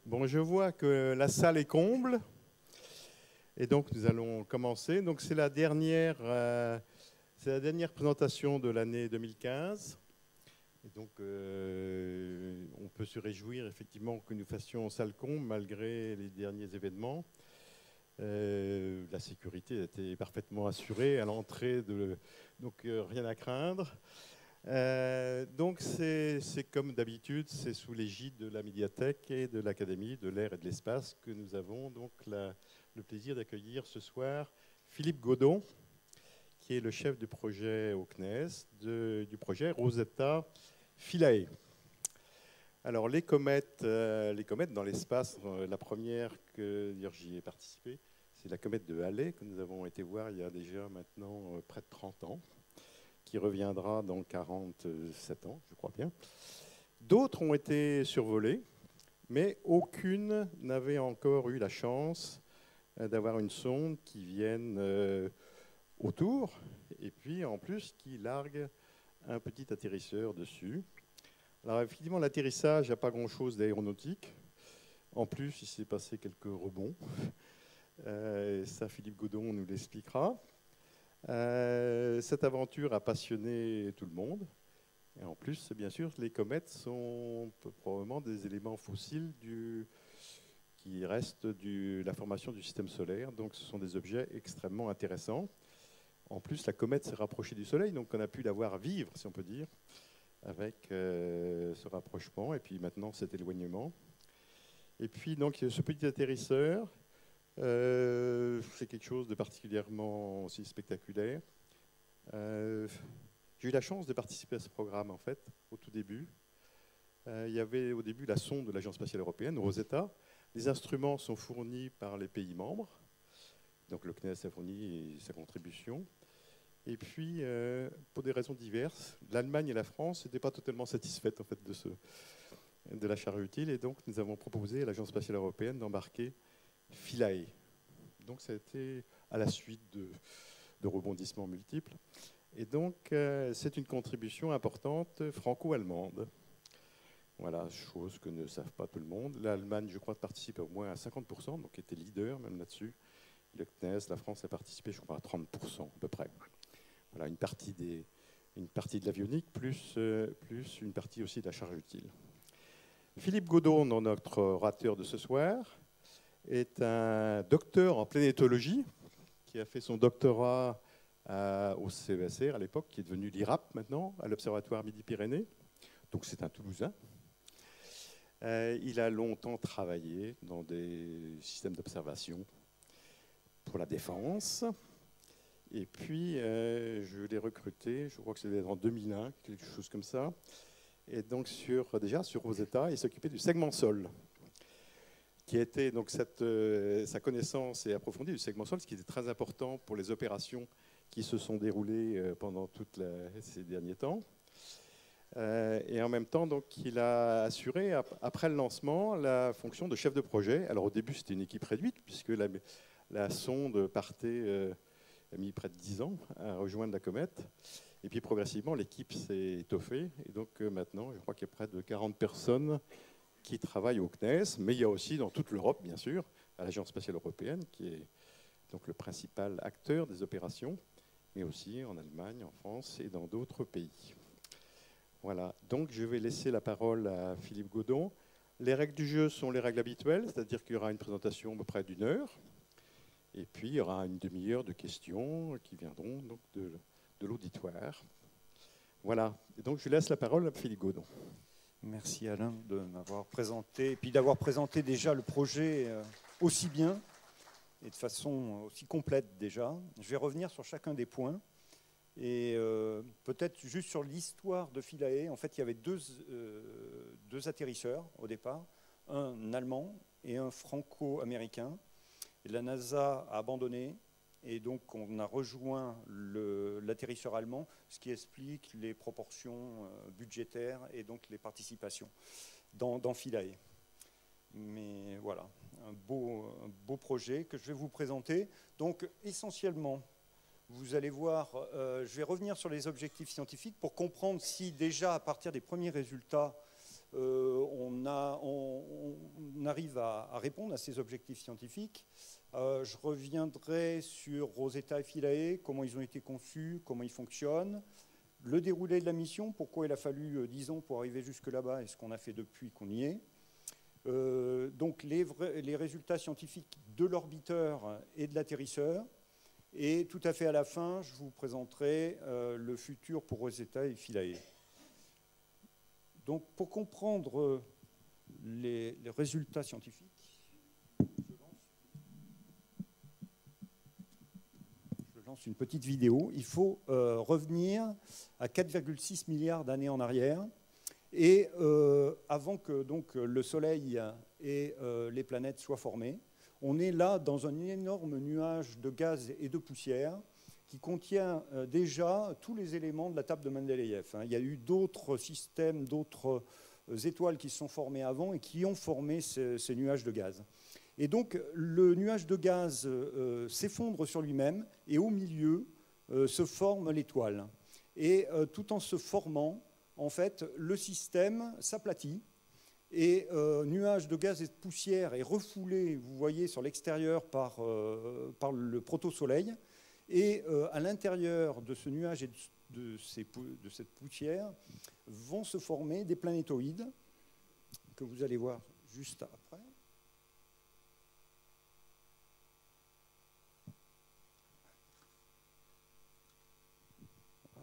Bon, je vois que la salle est comble et donc nous allons commencer. Donc c'est la dernière présentation de l'année 2015. Et donc on peut se réjouir effectivement que nous fassions salle comble malgré les derniers événements. La sécurité a été parfaitement assurée à l'entrée, donc rien à craindre. Donc c'est comme d'habitude, c'est sous l'égide de la médiathèque et de l'Académie de l'air et de l'espace que nous avons donc le plaisir d'accueillir ce soir Philippe Godon, qui est le chef du projet au CNES, du projet Rosetta Philae. Alors les comètes dans l'espace, la première que j'y ai participé, c'est la comète de Halley que nous avons été voir il y a déjà maintenant près de 30 ans. Qui reviendra dans 47 ans, je crois bien. D'autres ont été survolées, mais aucune n'avait encore eu la chance d'avoir une sonde qui vienne autour, et puis en plus qui largue un petit atterrisseur dessus. Alors effectivement, l'atterrissage n'a pas grand-chose d'aéronautique. En plus, il s'est passé quelques rebonds. Ça, Philippe Godon nous l'expliquera. Cette aventure a passionné tout le monde. Et en plus, bien sûr, les comètes sont probablement des éléments fossiles qui restent de la formation du système solaire. Donc ce sont des objets extrêmement intéressants. En plus, la comète s'est rapprochée du Soleil, donc on a pu la voir vivre, si on peut dire, avec ce rapprochement et puis maintenant cet éloignement. Et puis donc ce petit atterrisseur, c'est quelque chose de particulièrement aussi spectaculaire. J'ai eu la chance de participer à ce programme, en fait, au tout début. Il y avait au début la sonde de l'Agence spatiale européenne, Rosetta. Les instruments sont fournis par les pays membres. Donc le CNES a fourni sa contribution. Et puis, pour des raisons diverses, l'Allemagne et la France n'étaient pas totalement satisfaites en fait, de la charge utile. Et donc, nous avons proposé à l'Agence spatiale européenne d'embarquer Philae. Donc ça a été à la suite de rebondissements multiples. Et donc c'est une contribution importante franco-allemande. Voilà, chose que ne savent pas tout le monde. L'Allemagne, je crois, participe au moins à 50%, donc était leader même là-dessus. Le CNES, la France a participé, je crois, à 30% à peu près. Voilà, une partie de l'avionique, plus une partie aussi de la charge utile. Philippe Godon, notre orateur de ce soir, est un docteur en planétologie qui a fait son doctorat au CESR à l'époque, qui est devenu l'IRAP maintenant, à l'Observatoire Midi-Pyrénées. Donc c'est un Toulousain. Il a longtemps travaillé dans des systèmes d'observation pour la défense. Et puis je l'ai recruté, je crois que c'était en 2001, quelque chose comme ça. Et donc déjà sur Rosetta, il s'occupait du segment sol, qui était donc sa connaissance et approfondie du segment sol, ce qui était très important pour les opérations qui se sont déroulées pendant ces derniers temps. Et en même temps, donc, il a assuré, après le lancement, la fonction de chef de projet. Alors au début, c'était une équipe réduite, puisque la sonde partait, a mis près de 10 ans à rejoindre la comète. Et puis progressivement, l'équipe s'est étoffée. Et donc maintenant, je crois qu'il y a près de 40 personnes qui travaillent au CNES, mais il y a aussi dans toute l'Europe, bien sûr, à l'Agence spatiale européenne, qui est donc le principal acteur des opérations, mais aussi en Allemagne, en France et dans d'autres pays. Voilà, donc je vais laisser la parole à Philippe Godon. Les règles du jeu sont les règles habituelles, c'est-à-dire qu'il y aura une présentation à peu près d'1 heure, et puis il y aura une demi-heure de questions qui viendront donc de l'auditoire. Voilà, et donc je laisse la parole à Philippe Godon. Merci Alain de m'avoir présenté, et puis d'avoir présenté déjà le projet aussi bien et de façon aussi complète déjà. Je vais revenir sur chacun des points et peut-être juste sur l'histoire de Philae. En fait, il y avait deux atterrisseurs au départ, un allemand et un franco-américain. Et la NASA a abandonné. Et donc, on a rejoint l'atterrisseur allemand, ce qui explique les proportions budgétaires et donc les participations dans Philae. Mais voilà, un beau projet que je vais vous présenter. Donc, essentiellement, vous allez voir, je vais revenir sur les objectifs scientifiques pour comprendre si déjà, à partir des premiers résultats, on arrive à répondre à ces objectifs scientifiques. Je reviendrai sur Rosetta et Philae, comment ils ont été conçus, comment ils fonctionnent, le déroulé de la mission, pourquoi il a fallu 10 ans pour arriver jusque là-bas et ce qu'on a fait depuis qu'on y est. Donc les résultats scientifiques de l'orbiteur et de l'atterrisseur. Et tout à fait à la fin, je vous présenterai le futur pour Rosetta et Philae. Donc pour comprendre les résultats scientifiques, je lance une petite vidéo. Il faut revenir à 4,6 milliards d'années en arrière. Et avant que donc, le Soleil et les planètes soient formées, on est là dans un énorme nuage de gaz et de poussière qui contient déjà tous les éléments de la table de Mendeleïev. Il y a eu d'autres systèmes, d'autres étoiles qui se sont formées avant et qui ont formé ces nuages de gaz. Et donc le nuage de gaz s'effondre sur lui-même et au milieu se forme l'étoile. Et tout en se formant, en fait, le système s'aplatit et nuage de gaz et de poussière est refoulé, vous voyez, sur l'extérieur par le proto-soleil. Et à l'intérieur de ce nuage et de cette poussière vont se former des planétoïdes que vous allez voir juste après.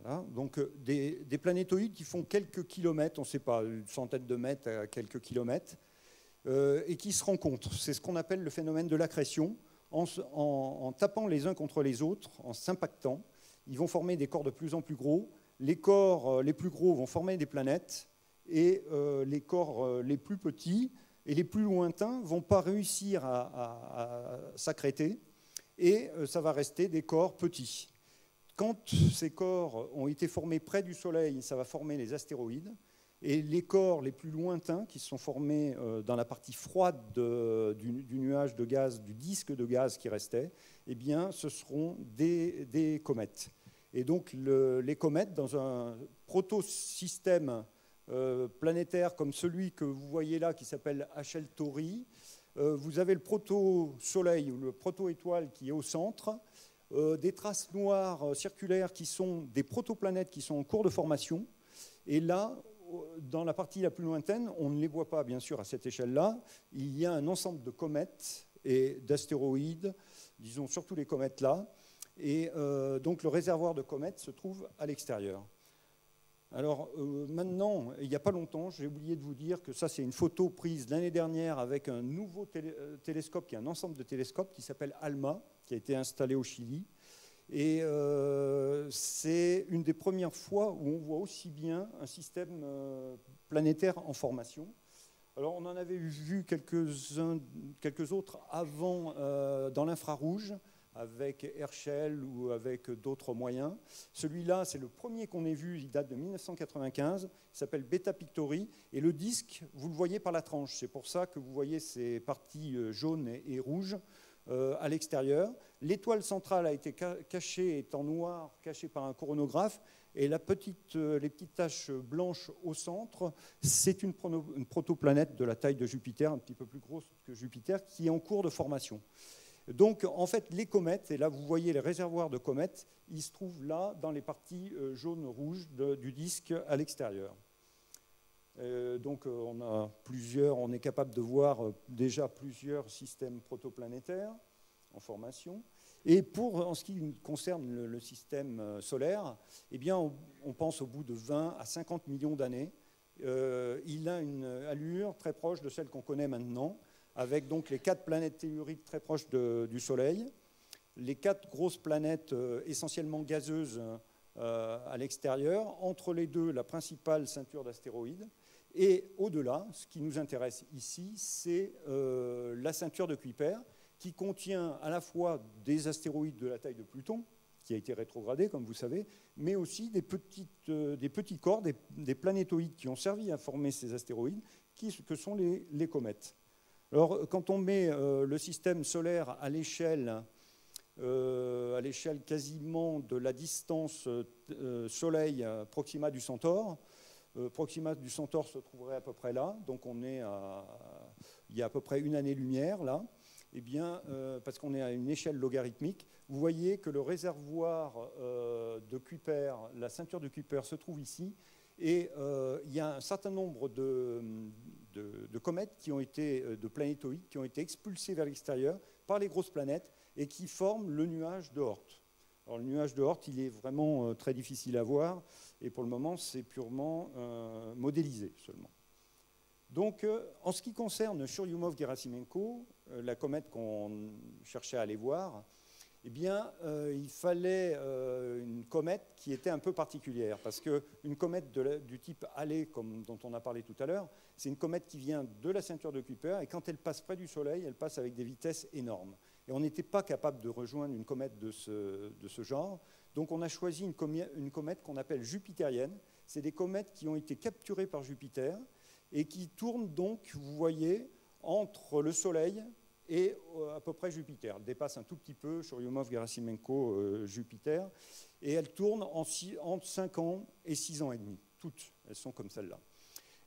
Voilà, donc des planétoïdes qui font quelques kilomètres, on ne sait pas, une centaine de mètres à quelques kilomètres, et qui se rencontrent. C'est ce qu'on appelle le phénomène de l'accrétion. En tapant les uns contre les autres, en s'impactant, ils vont former des corps de plus en plus gros. Les corps les plus gros vont former des planètes et les corps les plus petits et les plus lointains ne vont pas réussir à s'accréter et ça va rester des corps petits. Quand ces corps ont été formés près du Soleil, ça va former les astéroïdes. Et les corps les plus lointains, qui se sont formés dans la partie froide du nuage de gaz, du disque de gaz qui restait, eh bien, ce seront des comètes. Et donc, les comètes, dans un proto-système planétaire comme celui que vous voyez là, qui s'appelle HL Tauri, vous avez le proto-soleil ou le proto-étoile qui est au centre, des traces noires circulaires qui sont des protoplanètes qui sont en cours de formation. Et là, dans la partie la plus lointaine, on ne les voit pas bien sûr à cette échelle-là, il y a un ensemble de comètes et d'astéroïdes, disons surtout les comètes là, et donc le réservoir de comètes se trouve à l'extérieur. Alors maintenant, il n'y a pas longtemps, j'ai oublié de vous dire que ça c'est une photo prise l'année dernière avec un nouveau télescope, qui est un ensemble de télescopes qui s'appelle ALMA, qui a été installé au Chili. Et c'est une des premières fois où on voit aussi bien un système planétaire en formation. Alors on en avait vu quelques autres avant dans l'infrarouge, avec Herschel ou avec d'autres moyens. Celui-là, c'est le premier qu'on ait vu, il date de 1995, il s'appelle Beta Pictori, et le disque, vous le voyez par la tranche. C'est pour ça que vous voyez ces parties jaunes et rouges à l'extérieur. L'étoile centrale a été cachée, est en noir, cachée par un coronographe, et les petites taches blanches au centre, c'est une protoplanète de la taille de Jupiter, un petit peu plus grosse que Jupiter, qui est en cours de formation. Donc, en fait, les comètes, et là, vous voyez les réservoirs de comètes, ils se trouvent là, dans les parties jaunes-rouges du disque à l'extérieur. Donc, on est capable de voir déjà plusieurs systèmes protoplanétaires en formation. Et en ce qui concerne le système solaire, eh bien, on pense au bout de 20 à 50 millions d'années. Il a une allure très proche de celle qu'on connaît maintenant, avec donc les 4 planètes telluriques très proches du Soleil, les 4 grosses planètes essentiellement gazeuses à l'extérieur, entre les deux, la principale ceinture d'astéroïdes, et au-delà, ce qui nous intéresse ici, c'est la ceinture de Kuiper, qui contient à la fois des astéroïdes de la taille de Pluton, qui a été rétrogradé, comme vous savez, mais aussi des petits corps, des planétoïdes qui ont servi à former ces astéroïdes, que sont les comètes. Alors, quand on met le système solaire à l'échelle quasiment de la distance Soleil Proxima du Centaure, Proxima du Centaure se trouverait à peu près là, donc il y a à peu près une année-lumière là, eh bien, parce qu'on est à une échelle logarithmique. Vous voyez que le réservoir de Kuiper, la ceinture de Kuiper se trouve ici, et il y a un certain nombre de comètes de planétoïdes qui ont été expulsés vers l'extérieur par les grosses planètes et qui forment le nuage de Oort. Alors, le nuage de Oort, il est vraiment très difficile à voir, et pour le moment, c'est purement modélisé seulement. Donc, en ce qui concerne Churyumov-Gerasimenko, la comète qu'on cherchait à aller voir, eh bien, il fallait une comète qui était un peu particulière, parce qu'une comète du type Halley, dont on a parlé tout à l'heure, c'est une comète qui vient de la ceinture de Kuiper, et quand elle passe près du Soleil, elle passe avec des vitesses énormes. Et on n'était pas capable de rejoindre une comète de ce genre, donc on a choisi une comète qu'on appelle jupitérienne. C'est des comètes qui ont été capturées par Jupiter, et qui tournent donc, vous voyez, entre le Soleil et à peu près Jupiter. Elle dépasse un tout petit peu Churyumov-Gerasimenko Jupiter, et elle tourne entre 5 ans et 6 ans et demi. Toutes, elles sont comme celle-là.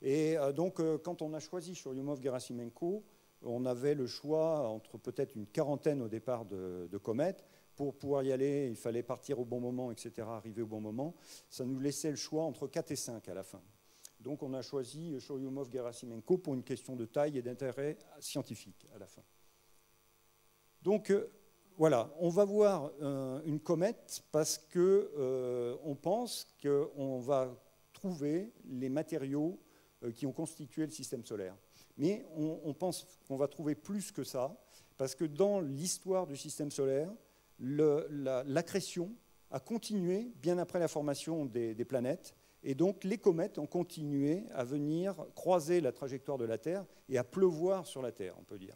Et donc, quand on a choisi Churyumov-Gerasimenko, on avait le choix entre peut-être une quarantaine au départ de comètes. Pour pouvoir y aller, il fallait partir au bon moment, etc., arriver au bon moment. Ça nous laissait le choix entre 4 et 5 à la fin. Donc, on a choisi Churyumov-Gerasimenko pour une question de taille et d'intérêt scientifique à la fin. Donc, voilà, on va voir une comète parce qu'on pense qu'on va trouver les matériaux qui ont constitué le système solaire. Mais on pense qu'on va trouver plus que ça, parce que dans l'histoire du système solaire, l'accrétion a continué bien après la formation des planètes, et donc les comètes ont continué à venir croiser la trajectoire de la Terre et à pleuvoir sur la Terre, on peut dire.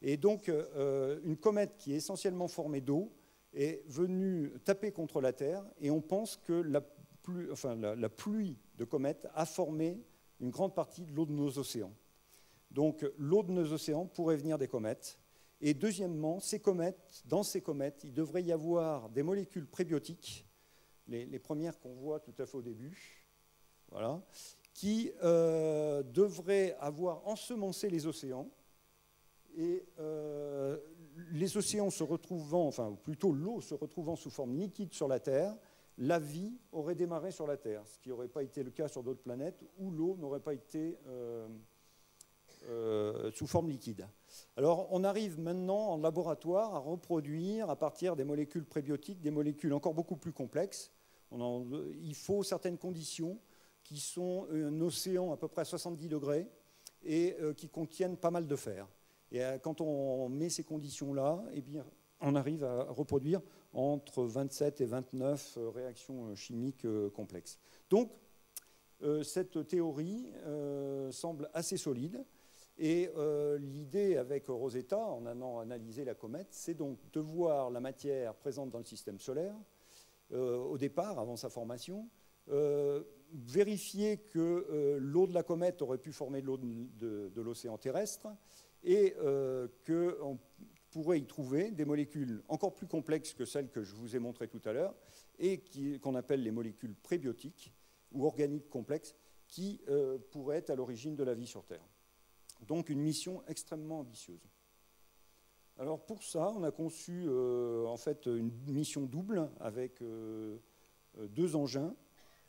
Et donc une comète qui est essentiellement formée d'eau est venue taper contre la Terre, et on pense que la pluie de comètes a formé une grande partie de l'eau de nos océans. Donc l'eau de nos océans pourrait venir des comètes. Et deuxièmement, dans ces comètes, il devrait y avoir des molécules prébiotiques, les premières qu'on voit tout à fait au début, voilà, qui devraient avoir ensemencé les océans. Et les océans se retrouvant, enfin plutôt l'eau se retrouvant sous forme liquide sur la Terre, la vie aurait démarré sur la Terre, ce qui n'aurait pas été le cas sur d'autres planètes où l'eau n'aurait pas été sous forme liquide. Alors on arrive maintenant en laboratoire à reproduire à partir des molécules prébiotiques des molécules encore beaucoup plus complexes. Il faut certaines conditions qui sont un océan à peu près à 70 degrés et qui contiennent pas mal de fer. Et quand on met ces conditions-là, eh bien, on arrive à reproduire entre 27 et 29 réactions chimiques complexes. Donc, cette théorie semble assez solide. Et l'idée avec Rosetta, en allant analyser la comète, c'est donc de voir la matière présente dans le système solaire, au départ, avant sa formation, vérifier que l'eau de la comète aurait pu former l'eau de l'océan terrestre, et qu'on pourrait y trouver des molécules encore plus complexes que celles que je vous ai montrées tout à l'heure, et qu'on appelle les molécules prébiotiques ou organiques complexes, qui pourraient être à l'origine de la vie sur Terre. Donc une mission extrêmement ambitieuse. Alors pour ça, on a conçu en fait une mission double avec 2 engins.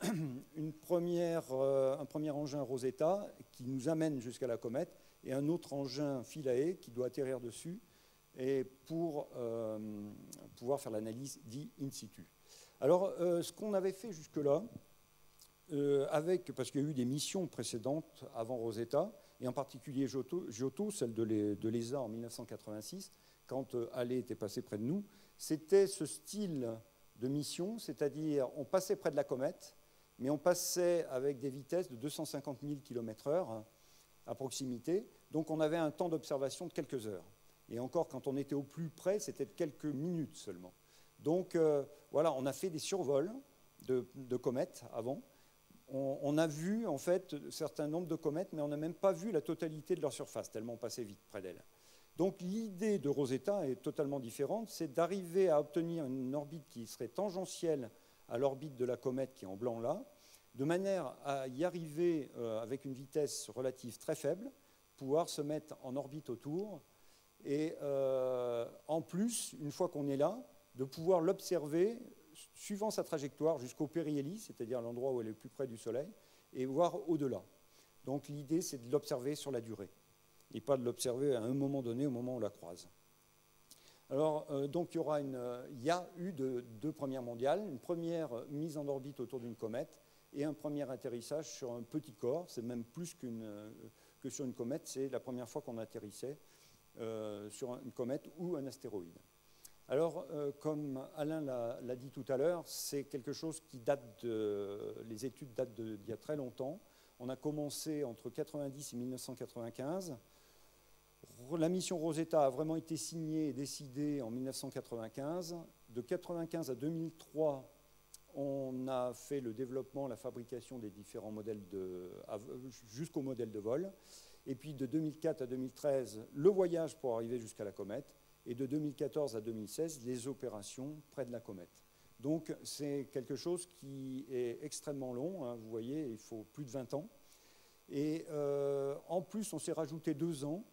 Un premier engin Rosetta qui nous amène jusqu'à la comète, et un autre engin Philae qui doit atterrir dessus et pour pouvoir faire l'analyse dit in situ. Alors ce qu'on avait fait jusque-là, parce qu'il y a eu des missions précédentes avant Rosetta, et en particulier Giotto, celle de l'ESA en 1986, quand Halley était passé près de nous, c'était ce style de mission, c'est-à-dire on passait près de la comète, mais on passait avec des vitesses de 250 000 km/h à proximité, donc on avait un temps d'observation de quelques heures. Et encore, quand on était au plus près, c'était de quelques minutes seulement. Donc voilà, on a fait des survols de comètes avant. On a vu en fait un certain nombre de comètes, mais on n'a même pas vu la totalité de leur surface, tellement on passait vite près d'elles. Donc l'idée de Rosetta est totalement différente, c'est d'arriver à obtenir une orbite qui serait tangentielle à l'orbite de la comète qui est en blanc là, de manière à y arriver avec une vitesse relative très faible, pouvoir se mettre en orbite autour, et en plus, une fois qu'on est là, de pouvoir l'observer suivant sa trajectoire jusqu'au périhélie, c'est-à-dire l'endroit où elle est le plus près du Soleil, et voir au-delà. Donc l'idée, c'est de l'observer sur la durée, et pas de l'observer à un moment donné, au moment où on la croise. Alors, donc il y a eu deux premières mondiales, une première mise en orbite autour d'une comète, et un premier atterrissage sur un petit corps. C'est même plus que sur une comète, c'est la première fois qu'on atterrissait sur une comète ou un astéroïde. Alors, comme Alain l'a dit tout à l'heure, c'est quelque chose qui les études datent d'il y a très longtemps. On a commencé entre 1990 et 1995. La mission Rosetta a vraiment été signée et décidée en 1995. De 1995 à 2003, on a fait le développement, la fabrication des différents modèles jusqu'au modèle de vol. Et puis de 2004 à 2013, le voyage pour arriver jusqu'à la comète. Et de 2014 à 2016, les opérations près de la comète. Donc c'est quelque chose qui est extrêmement long. Hein, vous voyez, il faut plus de 20 ans. Et en plus, on s'est rajouté 2 ans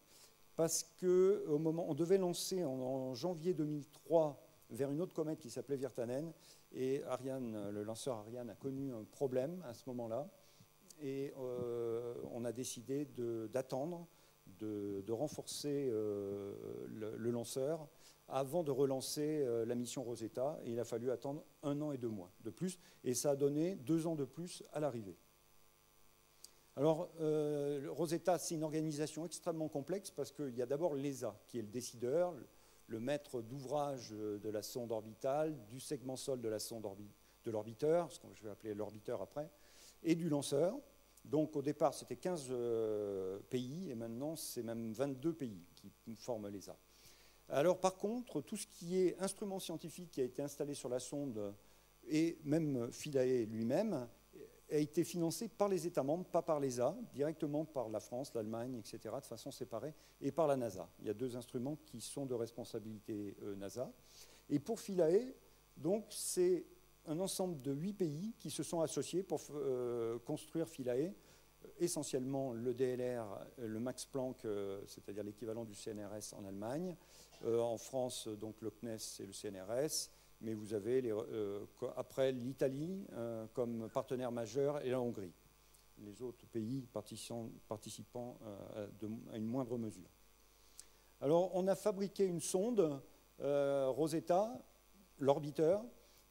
parce qu'au moment, on devait lancer en janvier 2003 vers une autre comète qui s'appelait Virtanen. Et Ariane, le lanceur Ariane a connu un problème à ce moment-là. Et on a décidé d'attendre, de renforcer le lanceur avant de relancer la mission Rosetta. Et il a fallu attendre 1 an et 2 mois de plus. Et ça a donné 2 ans de plus à l'arrivée. Alors, Rosetta, c'est une organisation extrêmement complexe parce qu'il y a d'abord l'ESA, qui est le décideur, le maître d'ouvrage de la sonde orbitale, du segment sol de la sonde de l'orbiteur, ce que je vais appeler l'orbiteur après, et du lanceur. Donc au départ, c'était 15 pays, et maintenant, c'est même 22 pays qui forment l'ESA. Alors par contre, tout ce qui est instrument scientifique qui a été installé sur la sonde, et même Philae lui-même, a été financé par les États membres, pas par l'ESA, directement par la France, l'Allemagne, etc., de façon séparée, et par la NASA. Il y a 2 instruments qui sont de responsabilité NASA. Et pour Philae, donc, c'est un ensemble de 8 pays qui se sont associés pour construire Philae, essentiellement le DLR, le Max Planck, c'est-à-dire l'équivalent du CNRS en Allemagne, en France, donc le CNES et le CNRS, mais vous avez après l'Italie comme partenaire majeur et la Hongrie. Les autres pays participant à une moindre mesure. Alors, on a fabriqué une sonde, Rosetta, l'orbiteur,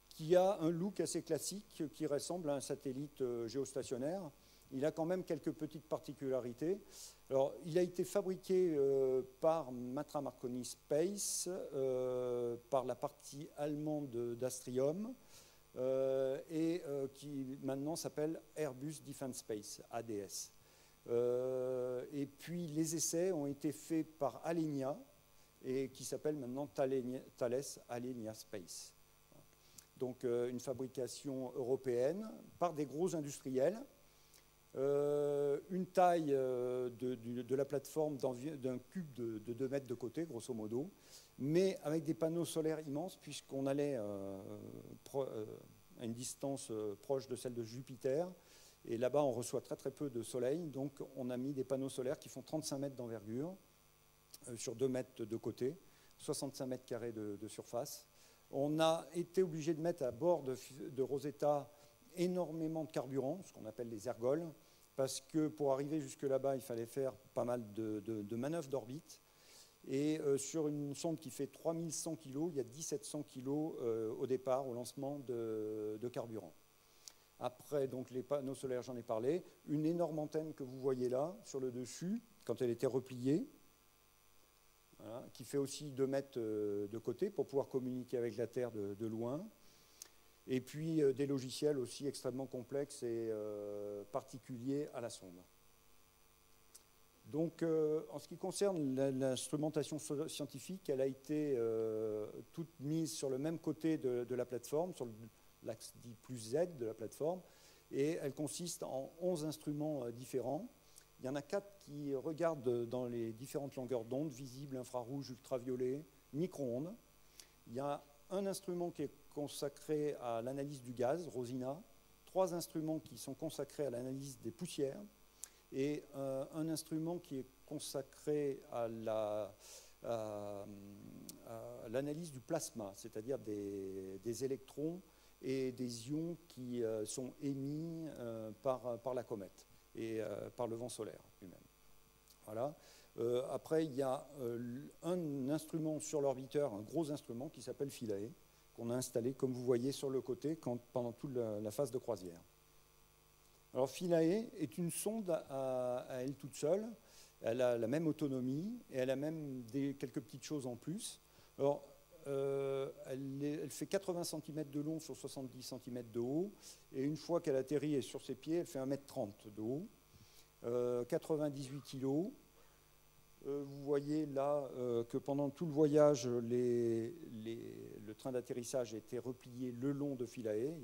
qui a un look assez classique, qui ressemble à un satellite géostationnaire. Il a quand même quelques petites particularités. Alors, il a été fabriqué par Matra Marconi Space, par la partie allemande d'Astrium, et qui maintenant s'appelle Airbus Defence Space, ADS. Et puis, les essais ont été faits par Alenia, et qui s'appelle maintenant Thales Alenia Space. Donc, une fabrication européenne par des gros industriels. Une taille de la plateforme d'un cube de 2 mètres de côté, grosso modo, mais avec des panneaux solaires immenses, puisqu'on allait à une distance proche de celle de Jupiter. Et là-bas, on reçoit très très peu de soleil, donc on a mis des panneaux solaires qui font 35 mètres d'envergure, sur 2 mètres de côté, 65 mètres carrés de surface. On a été obligé de mettre à bord de Rosetta énormément de carburant, ce qu'on appelle les ergols, parce que pour arriver jusque là-bas, il fallait faire pas mal de manœuvres d'orbite. Et sur une sonde qui fait 3100 kg, il y a 1700 kg au départ, au lancement de carburant. Après, donc, les panneaux solaires, j'en ai parlé. Une énorme antenne que vous voyez là, sur le dessus, quand elle était repliée, voilà, qui fait aussi 2 mètres de côté pour pouvoir communiquer avec la Terre de loin. Et puis des logiciels aussi extrêmement complexes et particuliers à la sonde. Donc, en ce qui concerne l'instrumentation scientifique, elle a été toute mise sur le même côté de la plateforme, sur l'axe dit plus Z de la plateforme, et elle consiste en 11 instruments différents. Il y en a 4 qui regardent dans les différentes longueurs d'onde, visibles, infrarouge, ultraviolet, micro-ondes. Il y a un instrument qui est consacré à l'analyse du gaz, Rosina, 3 instruments qui sont consacrés à l'analyse des poussières et un instrument qui est consacré à l'analyse du plasma, c'est-à-dire des électrons et des ions qui sont émis par la comète et par le vent solaire lui-même. Voilà. Après, il y a un instrument sur l'orbiteur, un gros instrument qui s'appelle Philae, qu'on a installé, comme vous voyez, sur le côté pendant toute la phase de croisière. Alors Philae est une sonde à elle toute seule. Elle a la même autonomie et elle a même quelques petites choses en plus. Alors, elle fait 80 cm de long sur 70 cm de haut, et une fois qu'elle atterrit et sur ses pieds, elle fait 1,30 m de haut, 98 kg. Vous voyez là que pendant tout le voyage, le train d'atterrissage a été replié le long de Philae.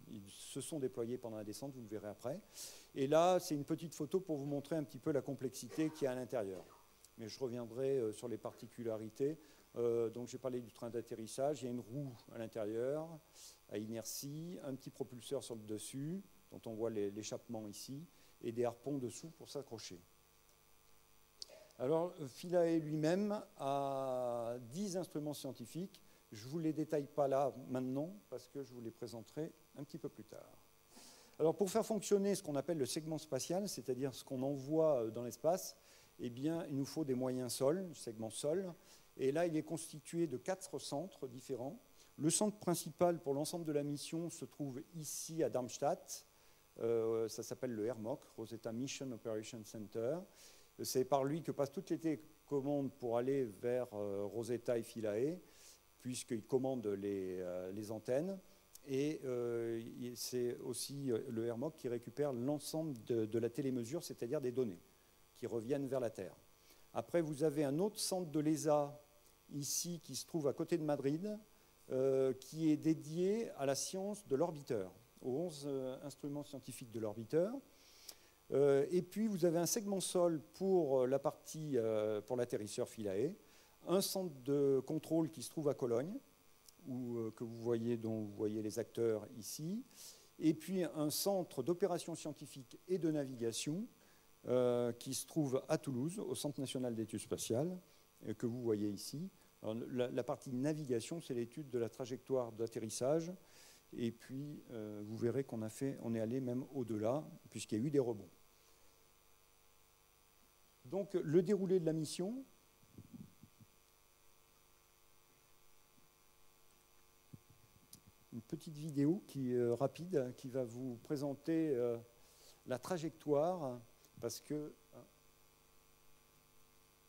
Ils se sont déployés pendant la descente, vous le verrez après. Et là, c'est une petite photo pour vous montrer un petit peu la complexité qu'il y a à l'intérieur. Mais je reviendrai sur les particularités. Donc j'ai parlé du train d'atterrissage. Il y a une roue à l'intérieur, à inertie, un petit propulseur sur le dessus, dont on voit l'échappement ici, et des harpons dessous pour s'accrocher. Alors, Philae lui-même a 10 instruments scientifiques. Je ne vous les détaille pas là maintenant, parce que je vous les présenterai un petit peu plus tard. Alors, pour faire fonctionner ce qu'on appelle le segment spatial, c'est-à-dire ce qu'on envoie dans l'espace, eh bien, il nous faut des moyens sol, segment sol. Et là, il est constitué de 4 centres différents. Le centre principal pour l'ensemble de la mission se trouve ici à Darmstadt. Ça s'appelle le RMOC, Rosetta Mission Operation Center. C'est par lui que passent toutes les télécommandes pour aller vers Rosetta et Philae, puisqu'il commande les antennes. Et c'est aussi le RMOC qui récupère l'ensemble de la télémesure, c'est-à-dire des données qui reviennent vers la Terre. Après, vous avez un autre centre de l'ESA ici qui se trouve à côté de Madrid, qui est dédié à la science de l'orbiteur, aux 11 instruments scientifiques de l'orbiteur. Et puis, vous avez un segment sol pour la partie pour l'atterrisseur Philae, un centre de contrôle qui se trouve à Cologne, dont vous voyez les acteurs ici, et puis un centre d'opérations scientifiques et de navigation qui se trouve à Toulouse, au Centre national d'études spatiales, que vous voyez ici. Alors, la partie navigation, c'est l'étude de la trajectoire d'atterrissage, et puis vous verrez qu'on est allé même au-delà, puisqu'il y a eu des rebonds. Donc, le déroulé de la mission. Une petite vidéo rapide qui va vous présenter la trajectoire, parce que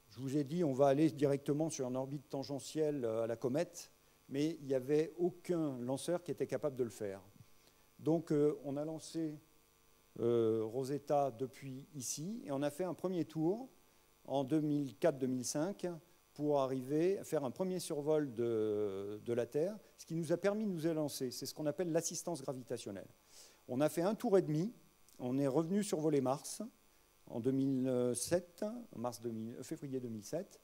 je vous ai dit on va aller directement sur une orbite tangentielle à la comète, mais il n'y avait aucun lanceur qui était capable de le faire. Donc on a lancé Rosetta depuis ici, et on a fait un premier tour en 2004-2005 pour arriver à faire un premier survol de la Terre, ce qui nous a permis de nous élancer. C'est ce qu'on appelle l'assistance gravitationnelle. On a fait un tour et demi, on est revenu survoler Mars en 2007, février 2007,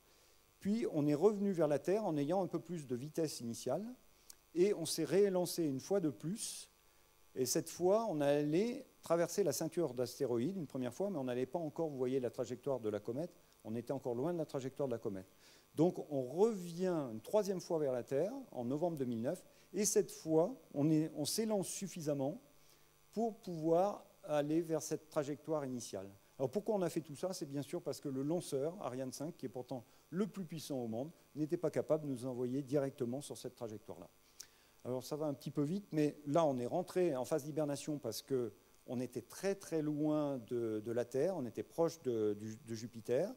puis on est revenu vers la Terre en ayant un peu plus de vitesse initiale, et on s'est réélancé une fois de plus, et cette fois, on allait traverser la ceinture d'astéroïdes une première fois, mais on n'allait pas encore, vous voyez, la trajectoire de la comète, on était encore loin de la trajectoire de la comète. Donc on revient une troisième fois vers la Terre en novembre 2009, et cette fois, on s'élance suffisamment pour pouvoir aller vers cette trajectoire initiale. Alors pourquoi on a fait tout ça? C'est bien sûr parce que le lanceur, Ariane 5, qui est pourtant le plus puissant au monde, n'était pas capable de nous envoyer directement sur cette trajectoire-là. Alors ça va un petit peu vite, mais là on est rentré en phase d'hibernation parce qu'on était très très loin de la Terre, on était proche de Jupiter.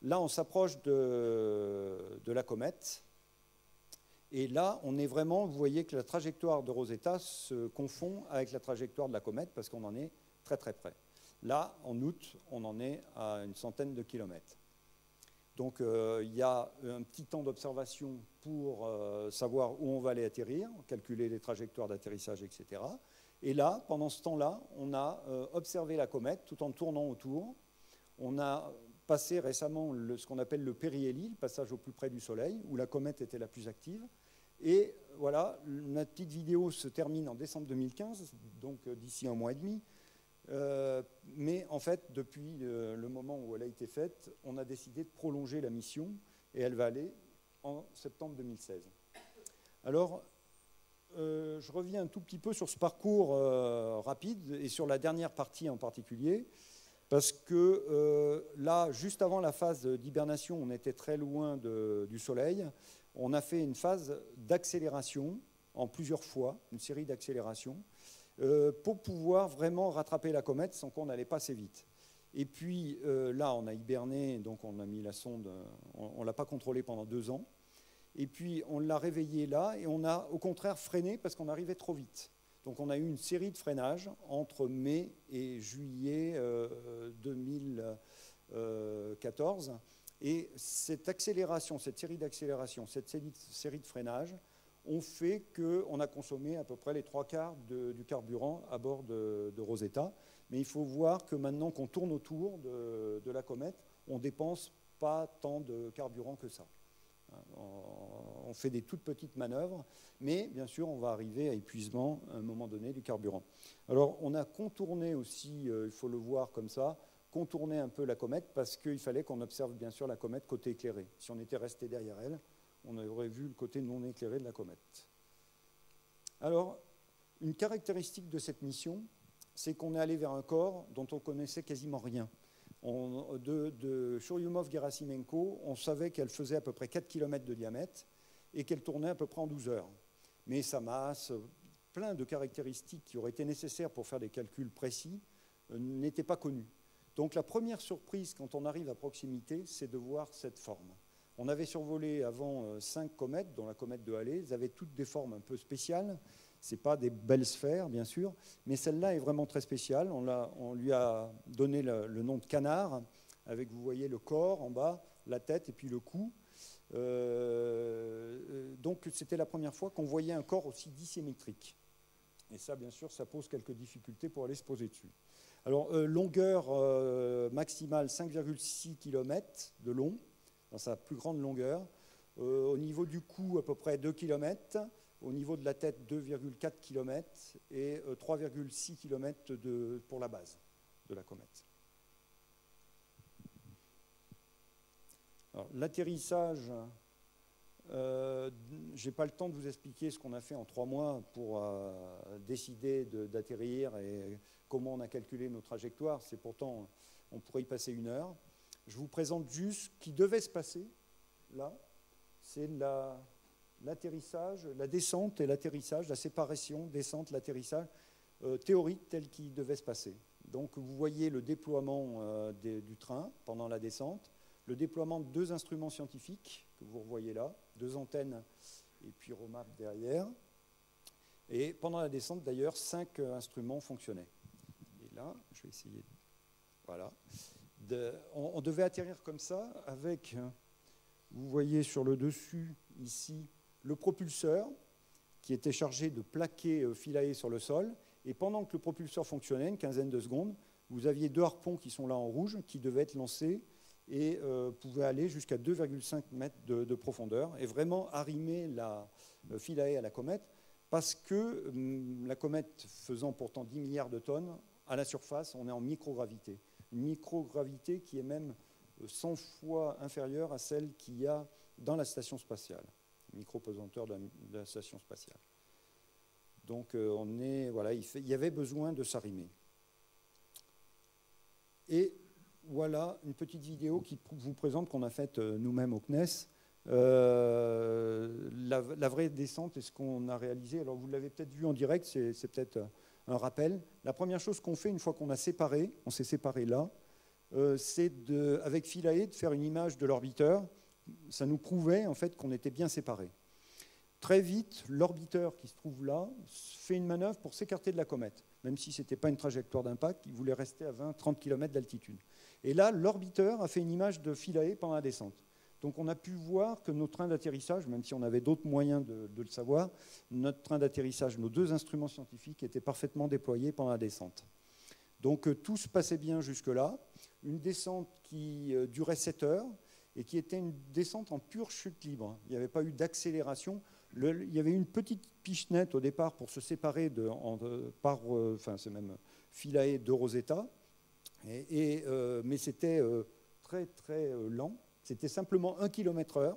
Là on s'approche de la comète, et là on est vraiment, vous voyez que la trajectoire de Rosetta se confond avec la trajectoire de la comète parce qu'on en est très très près. Là, en août, on en est à une centaine de kilomètres. Donc, il y a un petit temps d'observation pour savoir où on va aller atterrir, calculer les trajectoires d'atterrissage, etc. Et là, pendant ce temps-là, on a observé la comète tout en tournant autour. On a passé récemment ce qu'on appelle le périhélie, le passage au plus près du Soleil, où la comète était la plus active. Et voilà, notre petite vidéo se termine en décembre 2015, donc d'ici un mois et demi. Mais en fait, depuis le moment où elle a été faite, on a décidé de prolonger la mission et elle va aller en septembre 2016. Alors, je reviens un tout petit peu sur ce parcours rapide et sur la dernière partie en particulier, parce que là, juste avant la phase d'hibernation, on était très loin du Soleil. On a fait une phase d'accélération en plusieurs fois, une série d'accélérations, pour pouvoir vraiment rattraper la comète sans qu'on n'allait pas assez vite. Et puis là, on a hiberné, donc on a mis la sonde, on ne l'a pas contrôlée pendant 2 ans. Et puis on l'a réveillée là, et on a au contraire freiné parce qu'on arrivait trop vite. Donc on a eu une série de freinages entre mai et juillet 2014. Et cette accélération, cette série d'accélérations, cette série de freinages ont fait qu'on a consommé à peu près les 3/4 du carburant à bord de Rosetta. Mais il faut voir que maintenant qu'on tourne autour de la comète, on ne dépense pas tant de carburant que ça. On fait des toutes petites manœuvres, mais bien sûr, on va arriver à épuisement à un moment donné du carburant. Alors, on a contourné aussi, il faut le voir comme ça, contourner un peu la comète parce qu'il fallait qu'on observe bien sûr la comète côté éclairé. Si on était resté derrière elle, on aurait vu le côté non éclairé de la comète. Alors, une caractéristique de cette mission, c'est qu'on est allé vers un corps dont on connaissait quasiment rien. De Churyumov-Gerasimenko, on savait qu'elle faisait à peu près 4 km de diamètre et qu'elle tournait à peu près en 12 heures. Mais sa masse, plein de caractéristiques qui auraient été nécessaires pour faire des calculs précis, n'étaient pas connues. Donc la première surprise quand on arrive à proximité, c'est de voir cette forme. On avait survolé avant 5 comètes, dont la comète de Halley. Elles avaient toutes des formes un peu spéciales. Ce n'est pas des belles sphères, bien sûr, mais celle-là est vraiment très spéciale. On lui a donné le nom de canard, avec, vous voyez, le corps en bas, la tête et puis le cou. Donc c'était la première fois qu'on voyait un corps aussi dissymétrique. Et ça, bien sûr, ça pose quelques difficultés pour aller se poser dessus. Alors, longueur maximale, 5,6 km de long, dans sa plus grande longueur. Au niveau du cou, à peu près 2 km. Au niveau de la tête, 2,4 km. Et 3,6 km pour la base de la comète. L'atterrissage, je n'ai pas le temps de vous expliquer ce qu'on a fait en 3 mois pour décider d'atterrir et comment on a calculé nos trajectoires. C'est pourtant, on pourrait y passer 1 heure. Je vous présente juste ce qui devait se passer, là. C'est l'atterrissage, la descente et l'atterrissage, la séparation, descente, l'atterrissage théorique tel qu'il devait se passer. Donc vous voyez le déploiement du train pendant la descente, le déploiement de 2 instruments scientifiques que vous revoyez là, 2 antennes et puis ROMAP derrière. Et pendant la descente, d'ailleurs, 5 instruments fonctionnaient. Et là, je vais essayer. Voilà. On devait atterrir comme ça avec, vous voyez sur le dessus, ici, le propulseur qui était chargé de plaquer Philae sur le sol. Et pendant que le propulseur fonctionnait, une quinzaine de secondes, vous aviez 2 harpons qui sont là en rouge, qui devaient être lancés et pouvaient aller jusqu'à 2,5 mètres de profondeur et vraiment arrimer la Philae à la comète, parce que la comète faisant pourtant 10 milliards de tonnes, à la surface, on est en microgravité. Une microgravité qui est même 100 fois inférieure à celle qu'il y a dans la station spatiale, micropesanteur de la station spatiale. Donc voilà, il y avait besoin de s'arrimer. Et voilà une petite vidéo qui vous présente qu'on a faite nous-mêmes au CNES. La vraie descente et ce qu'on a réalisé. Alors vous l'avez peut-être vu en direct, c'est peut-être un rappel. La première chose qu'on fait une fois qu'on a séparé, on s'est séparé là, c'est avec Philae de faire une image de l'orbiteur. Ça nous prouvait en fait qu'on était bien séparés. Très vite, l'orbiteur qui se trouve là fait une manœuvre pour s'écarter de la comète, même si ce n'était pas une trajectoire d'impact, il voulait rester à 20-30 km d'altitude. Et là, l'orbiteur a fait une image de Philae pendant la descente. Donc on a pu voir que nos trains d'atterrissage, même si on avait d'autres moyens de le savoir, notre train d'atterrissage, nos 2 instruments scientifiques étaient parfaitement déployés pendant la descente. Donc tout se passait bien jusque-là. Une descente qui durait 7 heures et qui était une descente en pure chute libre. Il n'y avait pas eu d'accélération. Il y avait une petite pichenette au départ pour se séparer c'est même Philae de Rosetta, mais c'était très très lent. C'était simplement 1 km/h.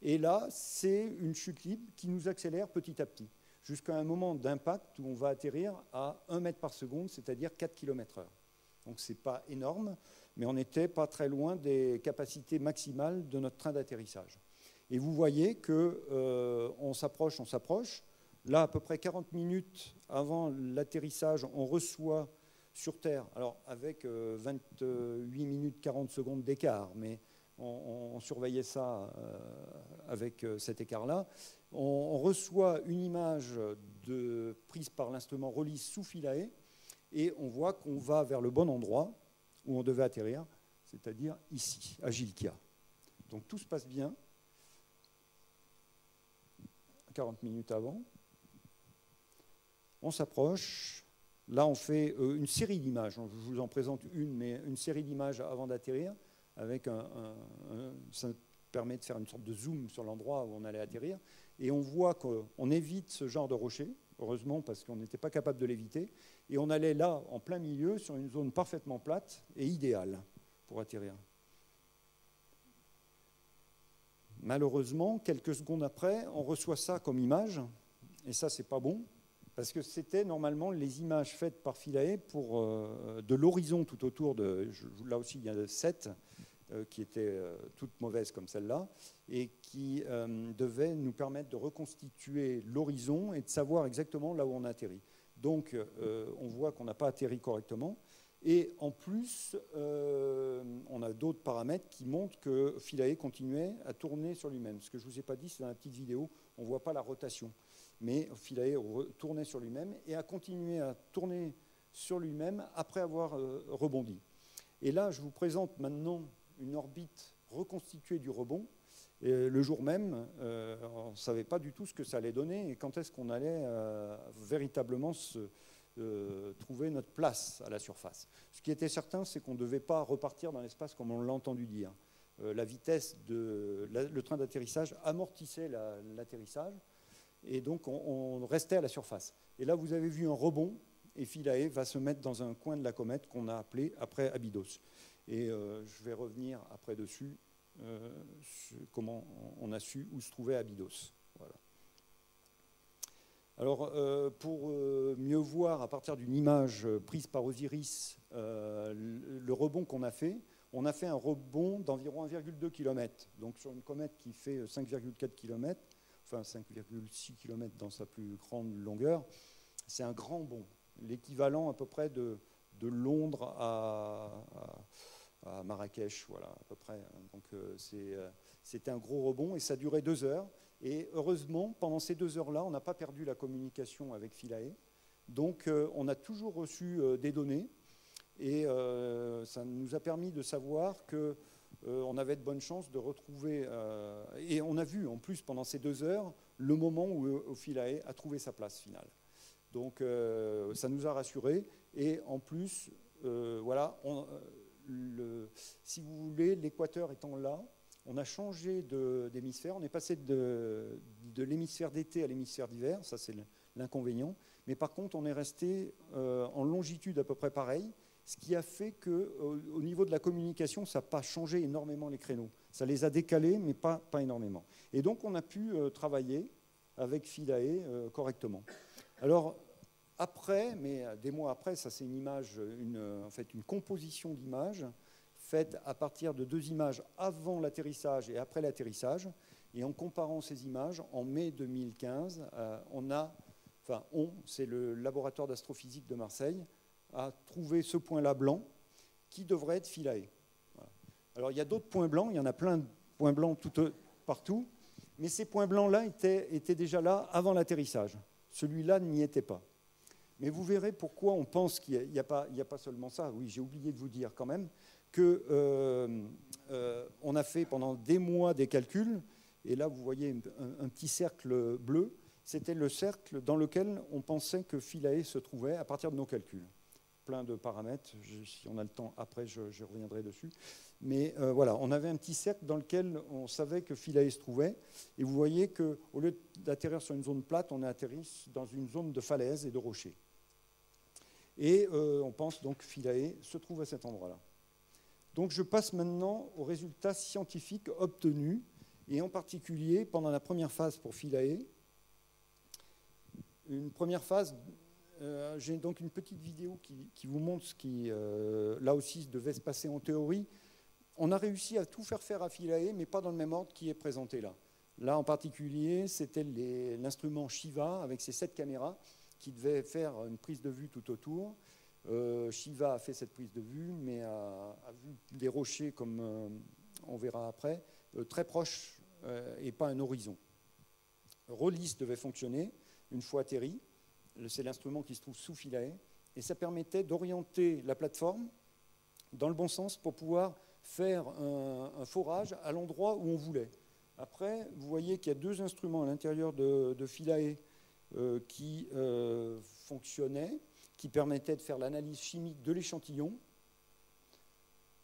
Et là, c'est une chute libre qui nous accélère petit à petit, jusqu'à un moment d'impact où on va atterrir à 1 mètre par seconde, c'est-à-dire 4 km/h. Donc ce n'est pas énorme, mais on n'était pas très loin des capacités maximales de notre train d'atterrissage. Et vous voyez qu'on s'approche. Là, à peu près 40 minutes avant l'atterrissage, on reçoit sur Terre, alors avec 28 minutes 40 secondes d'écart, mais on surveillait ça avec cet écart-là. On reçoit une image prise par l'instrument Rollis sous Philae, et on voit qu'on va vers le bon endroit où on devait atterrir, c'est-à-dire ici, à Gilkia. Donc tout se passe bien. 40 minutes avant. On s'approche. Là, on fait une série d'images. Je vous en présente une, mais une série d'images avant d'atterrir. Ça permet de faire une sorte de zoom sur l'endroit où on allait atterrir. Et on voit qu'on évite ce genre de rocher, heureusement, parce qu'on n'était pas capable de l'éviter. Et on allait là, en plein milieu, sur une zone parfaitement plate et idéale pour atterrir. Malheureusement, quelques secondes après, on reçoit ça comme image, et ça, c'est pas bon, parce que c'était normalement les images faites par Philae pour de l'horizon tout autour de... Là aussi, il y en a 7 qui étaient toutes mauvaises comme celle-là, et qui devaient nous permettre de reconstituer l'horizon et de savoir exactement là où on atterrit. Donc, on voit qu'on n'a pas atterri correctement. Et en plus, on a d'autres paramètres qui montrent que Philae continuait à tourner sur lui-même. Ce que je ne vous ai pas dit, c'est dans la petite vidéo, on ne voit pas la rotation. Mais Philae tournait sur lui-même et a continué à tourner sur lui-même après avoir rebondi. Et là, je vous présente maintenant une orbite reconstituée du rebond. Et le jour même, on ne savait pas du tout ce que ça allait donner et quand est-ce qu'on allait véritablement trouver notre place à la surface. Ce qui était certain, c'est qu'on ne devait pas repartir dans l'espace comme on l'a entendu dire. La vitesse le train d'atterrissage amortissait l'atterrissage et donc on restait à la surface. Et là, vous avez vu un rebond et Philae va se mettre dans un coin de la comète qu'on a appelé après Abydos. Et je vais revenir après dessus, comment on a su où se trouvait Abydos. Voilà. Alors, pour mieux voir à partir d'une image prise par Osiris le rebond qu'on a fait, on a fait un rebond d'environ 1,2 km. Donc sur une comète qui fait 5,4 km, enfin 5,6 km dans sa plus grande longueur, c'est un grand bond, l'équivalent à peu près de Londres à Marrakech, voilà, à peu près. Donc c'était un gros rebond et ça durait 2 heures. Et heureusement, pendant ces 2 heures-là, on n'a pas perdu la communication avec Philae. Donc on a toujours reçu des données et ça nous a permis de savoir qu'on avait de bonnes chances de retrouver... et on a vu en plus pendant ces 2 heures le moment où Philae a trouvé sa place finale. Donc ça nous a rassurés et en plus, voilà, si vous voulez, l'équateur étant là, on a changé d'hémisphère, on est passé de l'hémisphère d'été à l'hémisphère d'hiver, ça c'est l'inconvénient, mais par contre on est resté en longitude à peu près pareil, ce qui a fait qu'au niveau de la communication, ça n'a pas changé énormément les créneaux. Ça les a décalés, mais pas énormément. Et donc on a pu travailler avec Philae correctement. Alors après, mais des mois après, ça c'est une image, en fait une composition d'images, faite à partir de 2 images avant l'atterrissage et après l'atterrissage. Et en comparant ces images, en mai 2015, c'est le laboratoire d'astrophysique de Marseille, a trouvé ce point-là blanc qui devrait être Philae. Voilà. Alors il y a d'autres points blancs, il y en a plein de points blancs partout, mais ces points blancs-là étaient déjà là avant l'atterrissage. Celui-là n'y était pas. Mais vous verrez pourquoi on pense qu'il n'y a pas seulement ça. Oui, j'ai oublié de vous dire quand même qu'on a fait pendant des mois des calculs, et là vous voyez un petit cercle bleu, c'était le cercle dans lequel on pensait que Philae se trouvait à partir de nos calculs. plein de paramètres. Si on a le temps, après, je reviendrai dessus. Mais voilà, on avait un petit cercle dans lequel on savait que Philae se trouvait. Et vous voyez qu'au lieu d'atterrir sur une zone plate, on a atterri dans une zone de falaise et de rochers. Et on pense donc que Philae se trouve à cet endroit-là. Donc je passe maintenant aux résultats scientifiques obtenus, et en particulier pendant la première phase pour Philae. Une première phase, j'ai donc une petite vidéo qui vous montre ce qui, là aussi, devait se passer en théorie. On a réussi à tout faire à Philae, mais pas dans le même ordre qui est présenté là. Là, en particulier, c'était l'instrument Shiva avec ses 7 caméras qui devait faire une prise de vue tout autour. Shiva a fait cette prise de vue, mais a vu des rochers, comme on verra après, très proches et pas un horizon. Rollis devait fonctionner une fois atterri. C'est l'instrument qui se trouve sous Philae. Et ça permettait d'orienter la plateforme dans le bon sens pour pouvoir faire un forage à l'endroit où on voulait. Après, vous voyez qu'il y a 2 instruments à l'intérieur de Philae qui fonctionnaient, qui permettaient de faire l'analyse chimique de l'échantillon.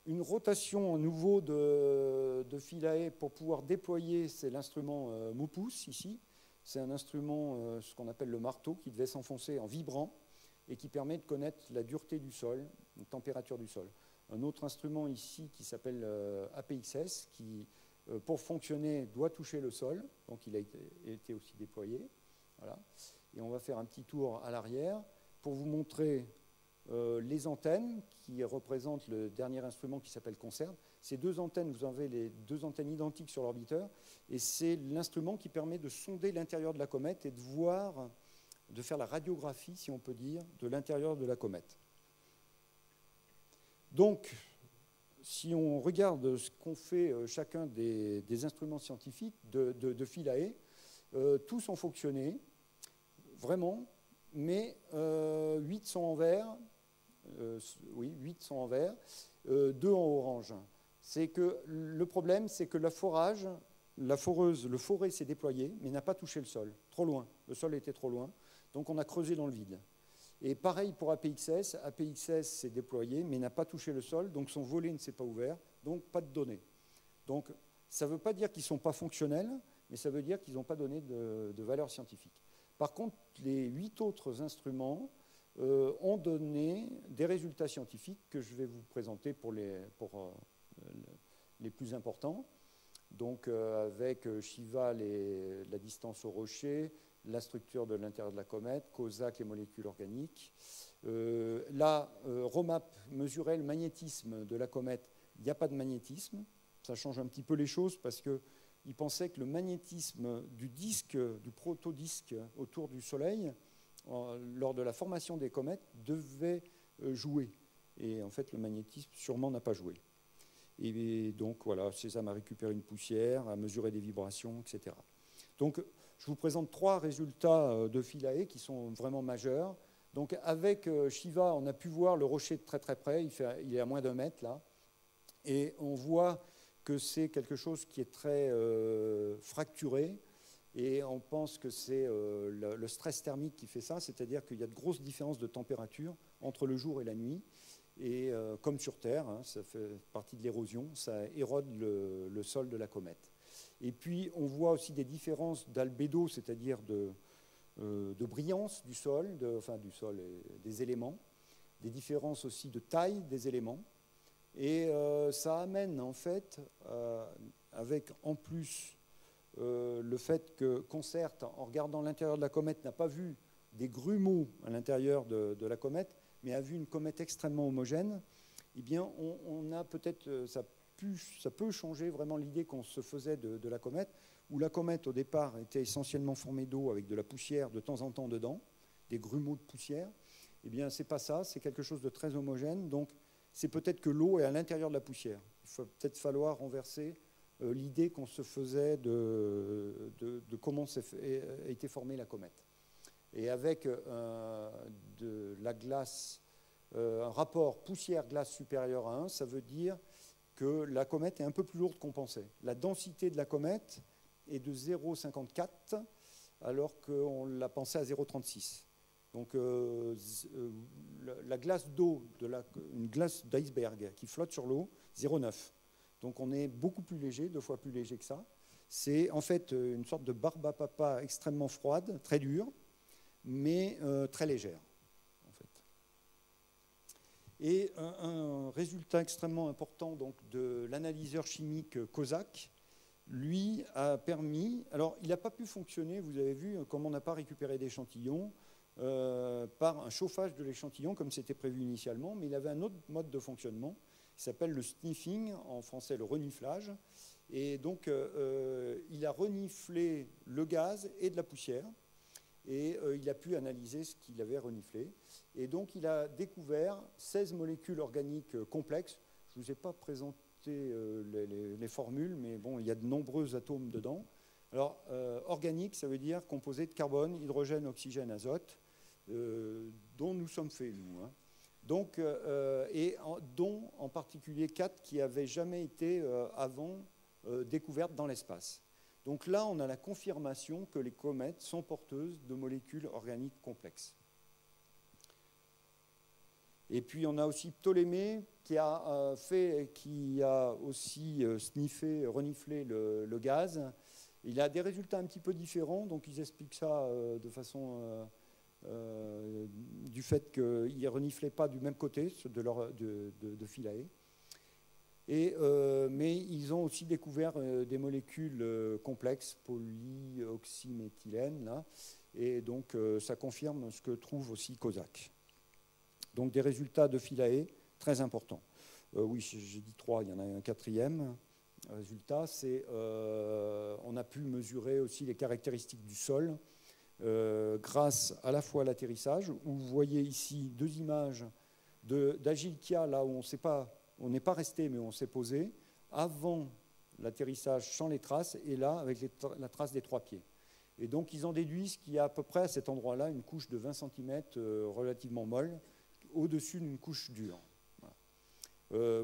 Une rotation à nouveau de Philae pour pouvoir déployer, c'est l'instrument Mupus ici. C'est un instrument, ce qu'on appelle le marteau, qui devait s'enfoncer en vibrant et qui permet de connaître la dureté du sol, la température du sol. Un autre instrument ici qui s'appelle APXS, qui, pour fonctionner, doit toucher le sol. Donc il a été aussi déployé. Voilà. Et on va faire un petit tour à l'arrière pour vous montrer les antennes qui représentent le dernier instrument qui s'appelle Conserve. Ces 2 antennes, vous avez les 2 antennes identiques sur l'orbiteur, et c'est l'instrument qui permet de sonder l'intérieur de la comète et de voir, de faire la radiographie, si on peut dire, de l'intérieur de la comète. Donc, si on regarde ce qu'ont fait chacun des instruments scientifiques de Philae, tous ont fonctionné, vraiment, mais 8 sont en vert, 8 sont en vert, 2 en orange. C'est que le problème, c'est que la foreuse, le foré s'est déployé, mais n'a pas touché le sol, trop loin. Le sol était trop loin, donc on a creusé dans le vide. Et pareil pour APXS, APXS s'est déployé, mais n'a pas touché le sol, donc son volet ne s'est pas ouvert, donc pas de données. Donc ça ne veut pas dire qu'ils ne sont pas fonctionnels, mais ça veut dire qu'ils n'ont pas donné de valeur scientifique. Par contre, les 8 autres instruments ont donné des résultats scientifiques que je vais vous présenter pour les plus importants. Donc avec Shiva, la distance au rocher, la structure de l'intérieur de la comète, COSAC, les molécules organiques. Là, ROMAP mesurait le magnétisme de la comète. Il n'y a pas de magnétisme. Ça change un petit peu les choses parce qu'il pensait que le magnétisme du disque, du protodisque autour du Soleil, lors de la formation des comètes, devait jouer. Et en fait, le magnétisme sûrement n'a pas joué. Et donc, voilà, César a récupéré une poussière, a mesuré des vibrations, etc. Donc, je vous présente 3 résultats de Philae qui sont vraiment majeurs. Donc, avec Shiva, on a pu voir le rocher de très très près. Il est à moins d'1 mètre, là. Et on voit que c'est quelque chose qui est très fracturé. Et on pense que c'est le stress thermique qui fait ça, c'est-à-dire qu'il y a de grosses différences de température entre le jour et la nuit. Et comme sur Terre, hein, ça fait partie de l'érosion, ça érode le sol de la comète. Et puis on voit aussi des différences d'albédo, c'est-à-dire de brillance du sol, du sol et des éléments, des différences aussi de taille des éléments. Et ça amène en fait, avec en plus le fait que CONCERT, en regardant l'intérieur de la comète, n'a pas vu des grumeaux à l'intérieur de la comète, mais a vu une comète extrêmement homogène, eh bien, on a peut-être, ça peut changer vraiment l'idée qu'on se faisait de la comète, où la comète, au départ, était essentiellement formée d'eau avec de la poussière de temps en temps dedans, des grumeaux de poussière. Eh bien, c'est pas ça, c'est quelque chose de très homogène, donc c'est peut-être que l'eau est à l'intérieur de la poussière. Il va peut-être falloir renverser l'idée qu'on se faisait de comment a été formée la comète. Et avec de la glace, un rapport poussière-glace supérieur à 1, ça veut dire que la comète est un peu plus lourde qu'on pensait. La densité de la comète est de 0,54, alors qu'on l'a pensé à 0,36. Donc la glace d'eau, une glace d'iceberg qui flotte sur l'eau, 0,9. Donc on est beaucoup plus léger, 2 fois plus léger que ça. C'est en fait une sorte de barbe à papa extrêmement froide, très dure, mais très légère. En fait. Et un résultat extrêmement important donc, de l'analyseur chimique COSAC, lui a permis, alors il n'a pas pu fonctionner, vous avez vu, comme on n'a pas récupéré d'échantillons, par un chauffage de l'échantillon comme c'était prévu initialement, mais il avait un autre mode de fonctionnement qui s'appelle le sniffing, en français le reniflage. Et donc il a reniflé le gaz et de la poussière et il a pu analyser ce qu'il avait reniflé. Et donc il a découvert 16 molécules organiques complexes. Je ne vous ai pas présenté les formules, mais bon, il y a de nombreux atomes dedans. Alors, organique, ça veut dire composé de carbone, hydrogène, oxygène, azote, dont nous sommes faits, nous. Hein. Donc, dont en particulier 4 qui n'avaient jamais été avant découvertes dans l'espace. Donc là, on a la confirmation que les comètes sont porteuses de molécules organiques complexes. Et puis on a aussi Ptolémée qui a aussi sniffé, reniflé le gaz. Il a des résultats un petit peu différents, donc ils expliquent ça de façon du fait qu'ils ne reniflaient pas du même côté de Philae. Mais ils ont aussi découvert des molécules complexes, polyoxyméthylène, là, et donc ça confirme ce que trouve aussi COSAC. Donc des résultats de Philae très importants. Oui, j'ai dit 3, il y en a un 4e. Résultat, c'est on a pu mesurer aussi les caractéristiques du sol grâce à la fois à l'atterrissage, où vous voyez ici 2 images d'Agilkia, là où on n'est pas resté, mais on s'est posé, avant l'atterrissage sans les traces, et là, avec la trace des 3 pieds. Et donc, ils en déduisent qu'il y a à peu près à cet endroit-là une couche de 20 cm relativement molle, au-dessus d'une couche dure. Voilà.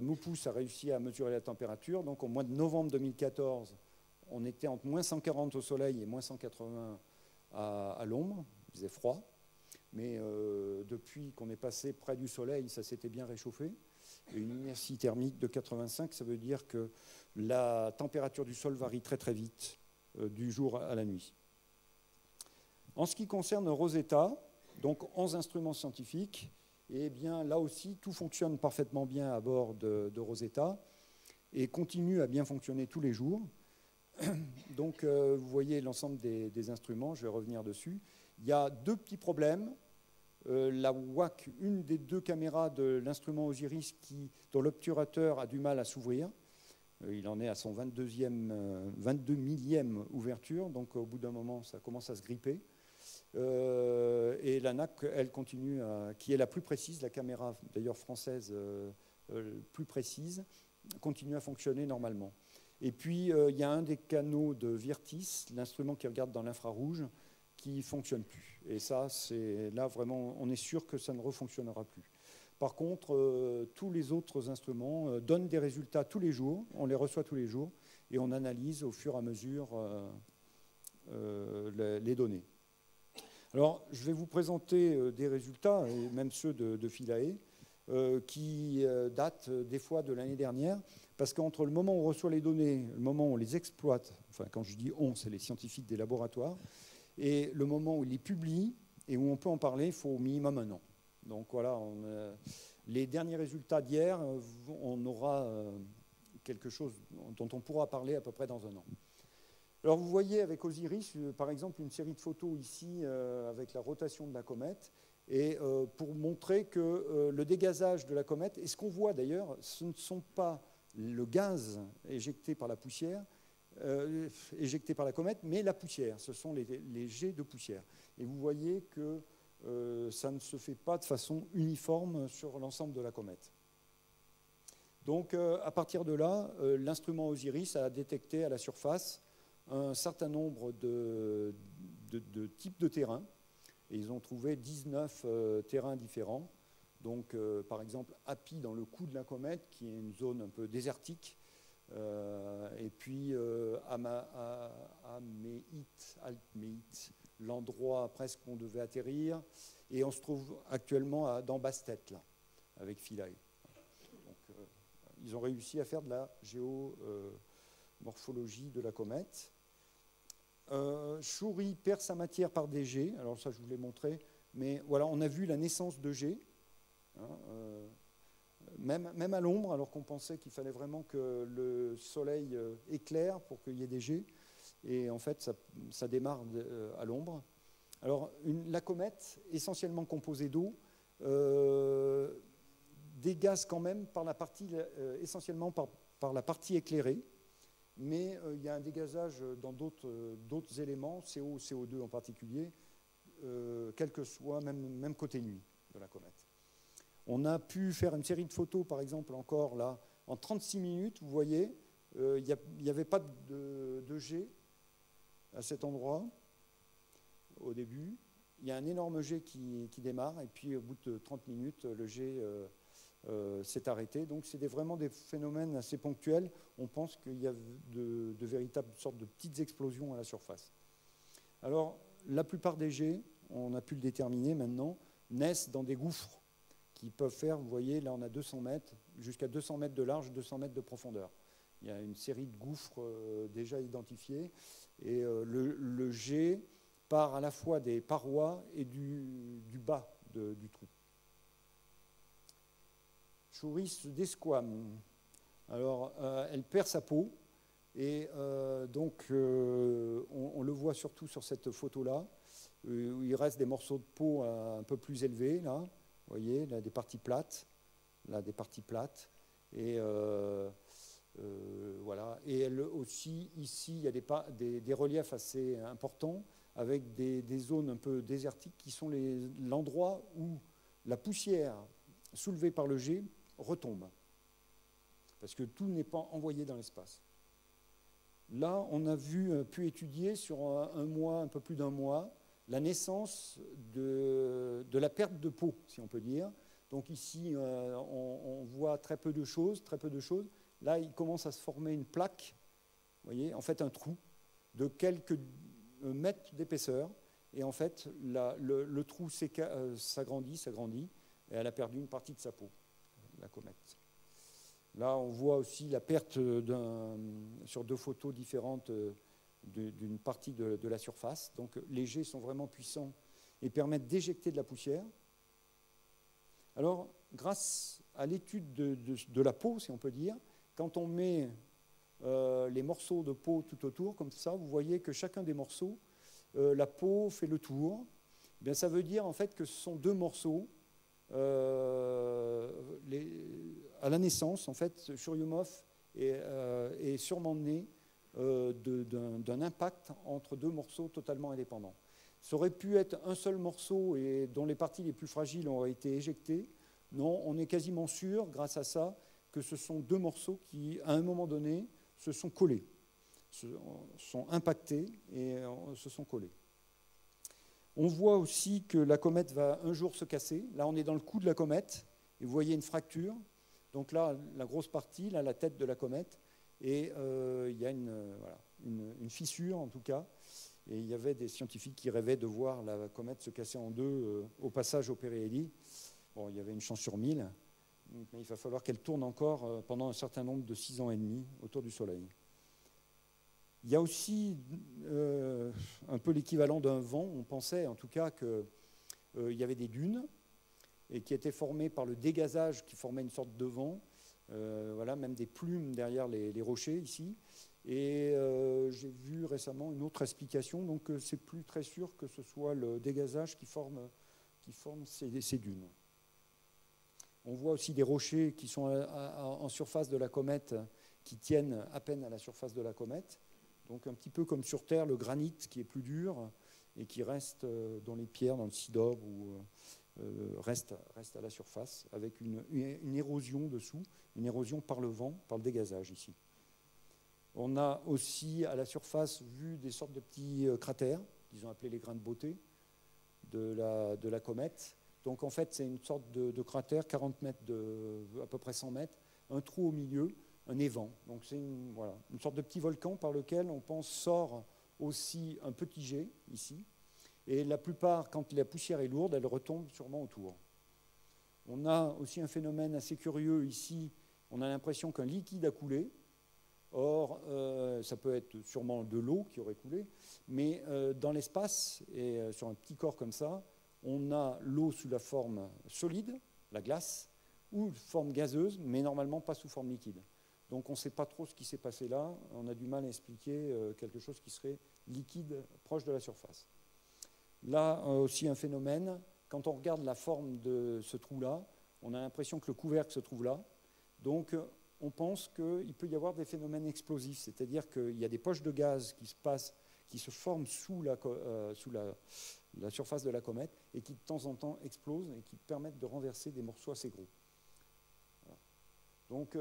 Moupous a réussi à mesurer la température. Donc, au mois de novembre 2014, on était entre moins 140 au soleil et moins 180 à l'ombre. Il faisait froid. Mais depuis qu'on est passé près du soleil, ça s'était bien réchauffé. Et une inertie thermique de 85, ça veut dire que la température du sol varie très très vite du jour à la nuit. En ce qui concerne Rosetta, donc 11 instruments scientifiques, et bien là aussi tout fonctionne parfaitement bien à bord de Rosetta et continue à bien fonctionner tous les jours. Donc vous voyez l'ensemble des instruments, je vais revenir dessus. Il y a 2 petits problèmes. La WAC, une des 2 caméras de l'instrument Osiris dont l'obturateur a du mal à s'ouvrir. Il en est à son 22 millième ouverture, donc au bout d'un moment ça commence à se gripper. Et la NAC, elle continue, qui est la plus précise, la caméra d'ailleurs française plus précise, continue à fonctionner normalement. Et puis il y a un des canaux de Virtis, l'instrument qui regarde dans l'infrarouge, qui ne fonctionne plus. Et ça, c'est là vraiment, on est sûr que ça ne refonctionnera plus. Par contre, tous les autres instruments donnent des résultats tous les jours, on les reçoit tous les jours, et on analyse au fur et à mesure les données. Alors, je vais vous présenter des résultats, et même ceux de Philae, qui datent des fois de l'année dernière, parce qu'entre le moment où on reçoit les données, le moment où on les exploite, enfin quand je dis on, c'est les scientifiques des laboratoires, et le moment où ils les publient et où on peut en parler, il faut au minimum 1 an. Donc voilà, les derniers résultats d'hier, on aura quelque chose dont on pourra parler à peu près dans 1 an. Alors vous voyez avec Osiris, par exemple, une série de photos ici avec la rotation de la comète, et pour montrer que le dégazage de la comète, et ce qu'on voit d'ailleurs, ce ne sont pas le gaz éjecté par la poussière, éjecté par la comète, mais la poussière, ce sont les jets de poussière. Et vous voyez que ça ne se fait pas de façon uniforme sur l'ensemble de la comète. Donc à partir de là, l'instrument Osiris a détecté à la surface un certain nombre de types de terrains, et ils ont trouvé 19 terrains différents. Donc par exemple Happy dans le cou de la comète, qui est une zone un peu désertique, et puis Améide, Hit, Altmeet, l'endroit presque où on devait atterrir. Et on se trouve actuellement dans Bastet, là, avec Philae. Donc, ils ont réussi à faire de la géomorphologie de la comète. Shuri perd sa matière par des jets. Alors ça, je vous l'ai montré. Mais voilà, on a vu la naissance de jets. Hein, même à l'ombre, alors qu'on pensait qu'il fallait vraiment que le soleil éclaire pour qu'il y ait des jets. Et en fait, ça démarre à l'ombre. Alors, la comète, essentiellement composée d'eau, dégaze quand même par la partie, essentiellement par la partie éclairée. Mais il y a un dégazage dans d'autres éléments, CO, CO2 en particulier, quel que soit, même côté nuit de la comète. On a pu faire une série de photos, par exemple, encore là, en 36 minutes, vous voyez, il n'y avait pas de jet à cet endroit, au début. Il y a un énorme jet qui démarre, et puis au bout de 30 minutes, le jet s'est arrêté. Donc c'est vraiment des phénomènes assez ponctuels. On pense qu'il y a de véritables sortes de petites explosions à la surface. Alors, la plupart des jets, on a pu le déterminer maintenant, naissent dans des gouffres qui peuvent faire, vous voyez, là on a 200 mètres, jusqu'à 200 mètres de large, 200 mètres de profondeur. Il y a une série de gouffres déjà identifiés, et le jet part à la fois des parois et du bas du trou. Shuri se desquame. Alors, elle perd sa peau, et donc on le voit surtout sur cette photo-là, où il reste des morceaux de peau un peu plus élevés, là. Vous voyez, là, des parties plates, et voilà. Et elle aussi, ici, il y a des reliefs assez importants, avec des zones un peu désertiques, qui sont l'endroit où la poussière soulevée par le jet retombe, parce que tout n'est pas envoyé dans l'espace. Là, on a pu étudier sur un peu plus d'un mois, la naissance de la perte de peau, si on peut dire. Donc ici, on voit très peu de choses. Là, il commence à se former une plaque, vous voyez, en fait un trou de quelques mètres d'épaisseur. Et en fait, le trou s'agrandit, et elle a perdu une partie de sa peau, la comète. Là, on voit aussi la perte sur 2 photos différentes d'une partie de la surface. Donc les jets sont vraiment puissants et permettent d'éjecter de la poussière. Alors, grâce à l'étude de la peau, si on peut dire, quand on met les morceaux de peau tout autour, comme ça, vous voyez que chacun des morceaux, la peau fait le tour. Eh bien, ça veut dire en fait que ce sont 2 morceaux. À la naissance, en fait, Churyumov est sûrement né d'un impact entre 2 morceaux totalement indépendants. Ça aurait pu être un seul morceau et dont les parties les plus fragiles auraient été éjectées. Non, on est quasiment sûr, grâce à ça, que ce sont 2 morceaux qui, à un moment donné, se sont collés, sont impactés et se sont collés. On voit aussi que la comète va un jour se casser. Là, on est dans le cou de la comète, et vous voyez une fracture. Donc là, la grosse partie, là, la tête de la comète, et il y a une fissure, en tout cas. Et il y avait des scientifiques qui rêvaient de voir la comète se casser en 2 au passage au périhélie. Bon, il y avait une chance sur 1000, mais il va falloir qu'elle tourne encore pendant un certain nombre de 6 ans et demi autour du Soleil. Il y a aussi un peu l'équivalent d'un vent. On pensait en tout cas qu'il y avait des dunes et qui étaient formées par le dégazage qui formait une sorte de vent. Voilà, même des plumes derrière les rochers ici. Et j'ai vu récemment une autre explication. Donc c'est plus très sûr que ce soit le dégazage qui forme ces dunes. On voit aussi des rochers qui sont en surface de la comète, qui tiennent à peine à la surface de la comète. Donc un petit peu comme sur Terre, le granit qui est plus dur et qui reste dans les pierres, dans le Sidob, ou reste à la surface, avec une érosion dessous, une érosion par le vent, par le dégazage ici. On a aussi à la surface vu des sortes de petits cratères, qu'ils ont appelés les grains de beauté, de la comète. Donc en fait c'est une sorte de cratère, 40 mètres, à peu près 100 mètres, un trou au milieu, un évent. Donc c'est une sorte de petit volcan par lequel on pense sort aussi un petit jet, ici. Et la plupart, quand la poussière est lourde, elle retombe sûrement autour. On a aussi un phénomène assez curieux ici. On a l'impression qu'un liquide a coulé. Or, ça peut être sûrement de l'eau qui aurait coulé. Mais dans l'espace, et sur un petit corps comme ça, on a l'eau sous la forme solide, la glace, ou forme gazeuse, mais normalement pas sous forme liquide. Donc on ne sait pas trop ce qui s'est passé là. On a du mal à expliquer quelque chose qui serait liquide proche de la surface. Là aussi un phénomène, quand on regarde la forme de ce trou-là, on a l'impression que le couvercle se trouve là. Donc on pense qu'il peut y avoir des phénomènes explosifs, c'est-à-dire qu'il y a des poches de gaz qui se forment sous la surface de la comète et qui de temps en temps explosent et qui permettent de renverser des morceaux assez gros. Voilà. Donc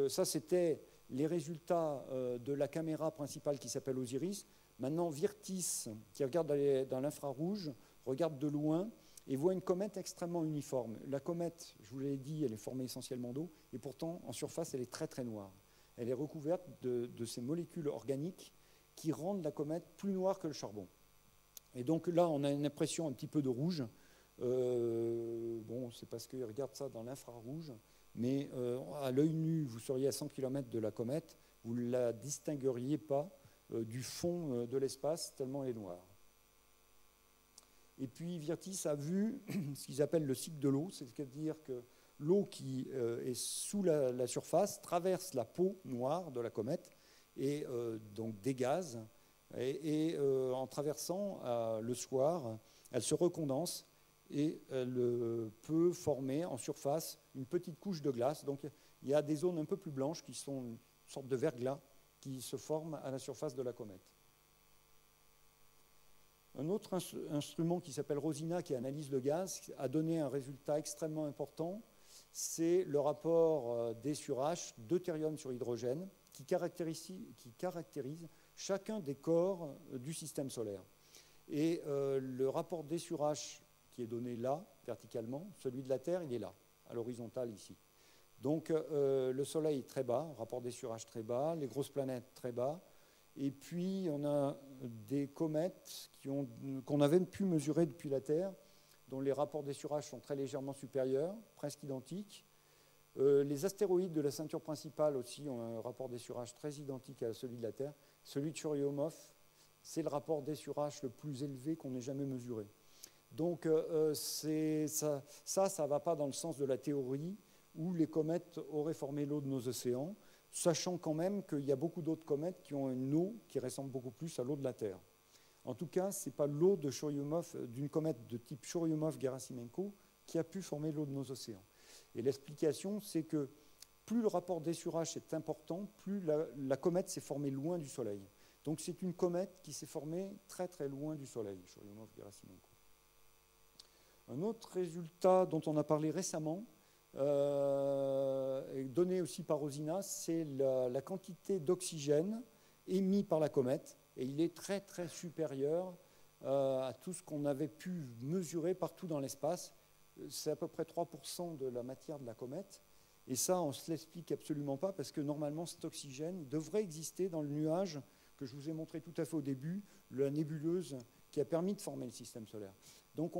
ça c'était les résultats de la caméra principale qui s'appelle Osiris. Maintenant Virtis, qui regarde dans l'infrarouge, regarde de loin et voit une comète extrêmement uniforme. La comète, je vous l'ai dit, elle est formée essentiellement d'eau, et pourtant, en surface, elle est très très noire. Elle est recouverte de ces molécules organiques qui rendent la comète plus noire que le charbon. Et donc là, on a une impression un petit peu de rouge. Bon, c'est parce qu'ils regardent ça dans l'infrarouge, mais à l'œil nu, vous seriez à 100 km de la comète, vous ne la distingueriez pas du fond de l'espace, tellement elle est noire. Et puis Virtis a vu ce qu'ils appellent le cycle de l'eau, c'est-à-dire que l'eau qui est sous la surface traverse la peau noire de la comète et donc des gaz. Et en traversant le soir, elle se recondense et elle peut former en surface une petite couche de glace. Donc il y a des zones un peu plus blanches qui sont une sorte de verglas qui se forment à la surface de la comète. Un autre instrument qui s'appelle Rosina, qui analyse le gaz, a donné un résultat extrêmement important. C'est le rapport D sur H, deutérium sur hydrogène, qui caractérise chacun des corps du système solaire. Et le rapport D sur H, qui est donné là, verticalement, celui de la Terre, il est là, à l'horizontale ici. Donc le Soleil très bas, rapport D sur H très bas, les grosses planètes très bas. Et puis, on a des comètes qu'on avait pu mesurer depuis la Terre, dont les rapports D sur H sont très légèrement supérieurs, presque identiques. Les astéroïdes de la ceinture principale aussi ont un rapport D sur H très identique à celui de la Terre. Celui de Churyumov, c'est le rapport D sur H le plus élevé qu'on ait jamais mesuré. Donc, ça ne va pas dans le sens de la théorie où les comètes auraient formé l'eau de nos océans, sachant quand même qu'il y a beaucoup d'autres comètes qui ont une eau qui ressemble beaucoup plus à l'eau de la Terre. En tout cas, ce n'est pas l'eau de Churyumov, d'une comète de type Churyumov-Gerasimenko qui a pu former l'eau de nos océans. Et l'explication, c'est que plus le rapport D sur H est important, plus la comète s'est formée loin du Soleil. Donc c'est une comète qui s'est formée très très loin du Soleil, Churyumov-Gerasimenko. Un autre résultat dont on a parlé récemment, donné aussi par Rosina, c'est la quantité d'oxygène émis par la comète, et il est très très supérieur à tout ce qu'on avait pu mesurer partout dans l'espace. C'est à peu près 3% de la matière de la comète, et ça on ne se l'explique absolument pas, parce que normalement cet oxygène devrait exister dans le nuage que je vous ai montré tout à fait au début, la nébuleuse qui a permis de former le système solaire. Donc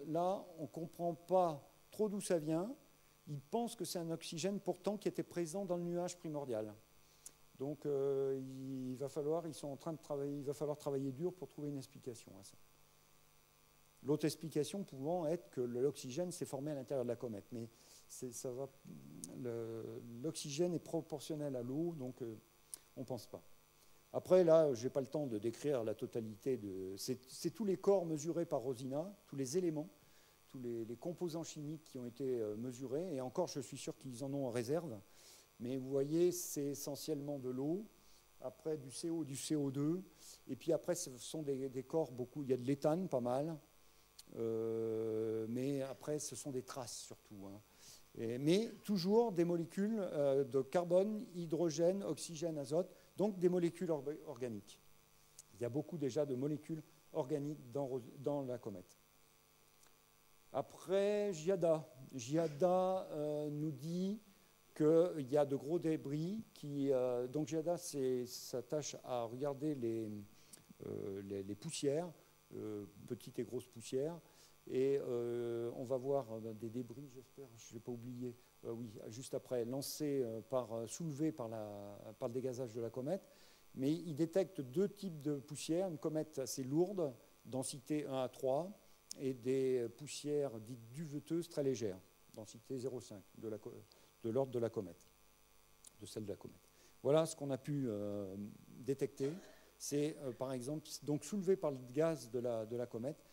là, on ne comprend pas trop d'où ça vient. Ils pensent que c'est un oxygène pourtant qui était présent dans le nuage primordial. Donc il va falloir travailler dur pour trouver une explication à ça. L'autre explication pouvant être que l'oxygène s'est formé à l'intérieur de la comète. Mais l'oxygène est proportionnel à l'eau, donc on ne pense pas. Après, là, je n'ai pas le temps de décrire la totalité de... C'est tous les corps mesurés par Rosina, tous les éléments, tous les composants chimiques qui ont été mesurés, et encore, je suis sûr qu'ils en ont en réserve. Mais vous voyez, c'est essentiellement de l'eau, après du CO, du CO2, et puis après, ce sont des corps, beaucoup, il y a de l'éthane, pas mal, mais après, ce sont des traces surtout. Hein. Mais toujours des molécules de carbone, hydrogène, oxygène, azote, donc des molécules organiques. Il y a beaucoup déjà de molécules organiques dans la comète. Après, Giada nous dit qu'il y a de gros débris. Donc Giada s'attache à regarder les poussières, petites et grosses poussières. Et on va voir des débris, j'espère, je n'ai pas oublié, oui, juste après, soulevés par le dégazage de la comète. Mais il détecte deux types de poussières, une comète assez lourde, densité 1 à 3, et des poussières dites duveteuses très légères, densité 0,5, de l'ordre de la comète, de celle de la comète. Voilà ce qu'on a pu détecter. C'est par exemple donc soulevé par le gaz de la comète,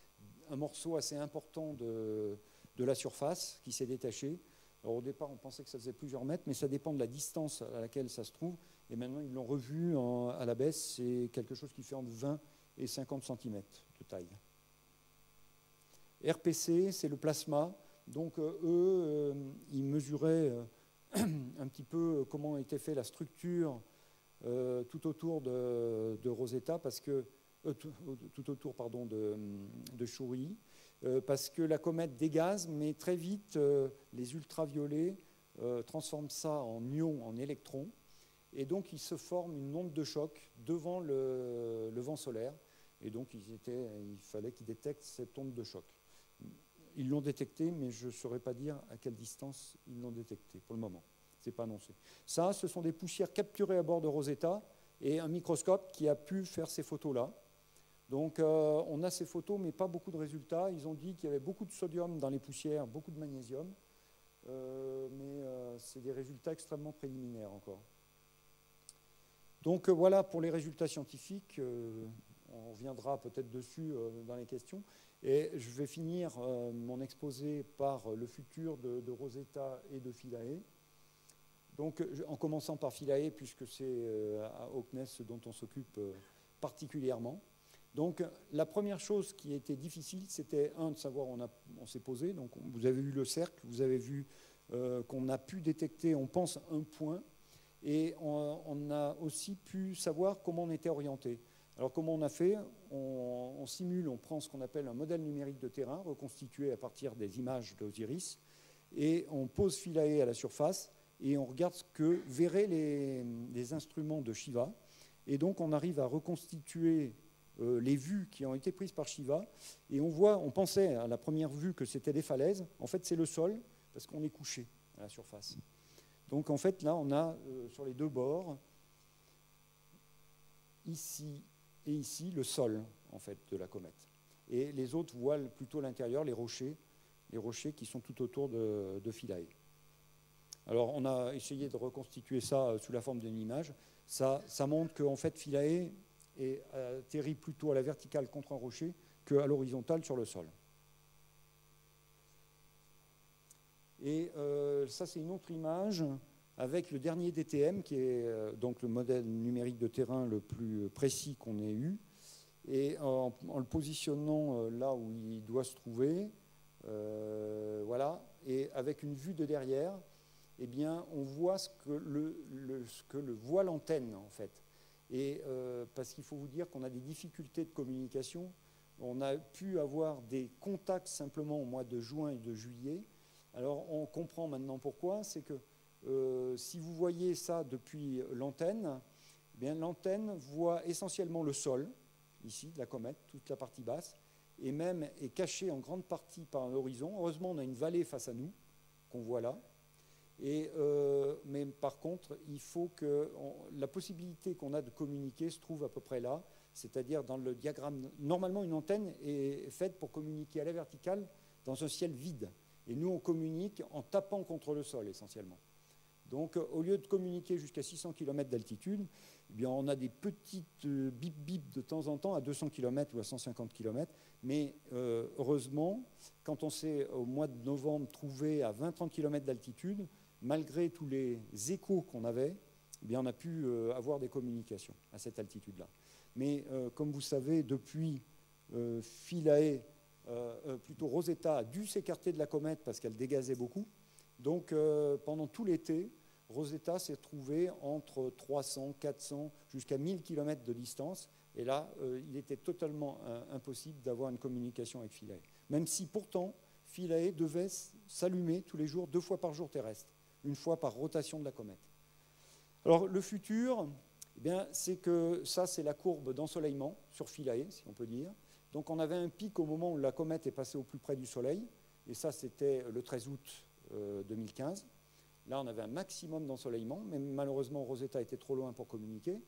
un morceau assez important de la surface qui s'est détaché. Alors au départ, on pensait que ça faisait plusieurs mètres, mais ça dépend de la distance à laquelle ça se trouve. Et maintenant, ils l'ont revu à la baisse. C'est quelque chose qui fait entre 20 et 50 cm de taille. RPC, c'est le plasma. Donc eux, ils mesuraient un petit peu comment était faite la structure tout autour de Rosetta, parce que tout autour pardon, de Shuri, parce que la comète dégaze, mais très vite, les ultraviolets transforment ça en ions, en électrons, et donc il se forme une onde de choc devant le vent solaire, et donc il fallait qu'ils détectent cette onde de choc. Ils l'ont détecté, mais je ne saurais pas dire à quelle distance ils l'ont détecté pour le moment. Ce n'est pas annoncé. Ça, ce sont des poussières capturées à bord de Rosetta et un microscope qui a pu faire ces photos-là. Donc on a ces photos, mais pas beaucoup de résultats. Ils ont dit qu'il y avait beaucoup de sodium dans les poussières, beaucoup de magnésium, mais c'est des résultats extrêmement préliminaires encore. Donc voilà pour les résultats scientifiques. On reviendra peut-être dessus dans les questions. Et je vais finir mon exposé par le futur de Rosetta et de Philae. Donc en commençant par Philae, puisque c'est à Auchness ce dont on s'occupe particulièrement. Donc la première chose qui était difficile, c'était de savoir, on s'est posé, donc vous avez vu le cercle, vous avez vu qu'on a pu détecter, on pense, un point, et on a aussi pu savoir comment on était orienté. Alors comment on a fait? On simule, on prend ce qu'on appelle un modèle numérique de terrain, reconstitué à partir des images d'Osiris, et on pose Philae à la surface, et on regarde ce que verraient les instruments de Shiva, et donc on arrive à reconstituer les vues qui ont été prises par Shiva, et on pensait à la première vue que c'était des falaises. En fait, c'est le sol, parce qu'on est couché à la surface. Donc, en fait, là, on a sur les deux bords, ici et ici, le sol, en fait, de la comète. Et les autres voient plutôt l'intérieur, les rochers qui sont tout autour de Philae. Alors, on a essayé de reconstituer ça sous la forme d'une image. Ça montre qu'en fait, Philae atterrit plutôt à la verticale contre un rocher qu'à l'horizontale sur le sol. Et ça, c'est une autre image avec le dernier DTM, qui est donc le modèle numérique de terrain le plus précis qu'on ait eu. Et en le positionnant là où il doit se trouver, voilà, et avec une vue de derrière, eh bien, on voit ce que le voit l'antenne, en fait. Et parce qu'il faut vous dire qu'on a des difficultés de communication. On a pu avoir des contacts simplement au mois de juin et de juillet. Alors on comprend maintenant pourquoi. C'est que si vous voyez ça depuis l'antenne, eh bien l'antenne voit essentiellement le sol, ici, de la comète, toute la partie basse, et même est cachée en grande partie par un horizon. Heureusement, on a une vallée face à nous, qu'on voit là. Mais par contre, il faut que la possibilité qu'on a de communiquer se trouve à peu près là, c'est-à-dire dans le diagramme. Normalement, une antenne est faite pour communiquer à la verticale dans un ciel vide. Et nous, on communique en tapant contre le sol, essentiellement. Donc, au lieu de communiquer jusqu'à 600 km d'altitude, eh bien, on a des petites bip-bip de temps en temps à 200 km ou à 150 km. Mais heureusement, quand on s'est, au mois de novembre, trouvé à 20-30 km d'altitude, malgré tous les échos qu'on avait, eh bien, on a pu avoir des communications à cette altitude-là. Mais comme vous savez, depuis Philae, plutôt Rosetta a dû s'écarter de la comète parce qu'elle dégazait beaucoup. Donc pendant tout l'été, Rosetta s'est trouvée entre 300, 400, jusqu'à 1000 km de distance. Et là, il était totalement impossible d'avoir une communication avec Philae. Même si pourtant, Philae devait s'allumer tous les jours, 2 fois par jour terrestre, 1 fois par rotation de la comète. Alors le futur, Eh bien, c'est que ça, c'est la courbe d'ensoleillement sur Philae, si on peut dire. Donc, on avait un pic au moment où la comète est passée au plus près du Soleil, et ça, c'était le 13 août 2015. Là, on avait un maximum d'ensoleillement, mais malheureusement, Rosetta était trop loin pour communiquer.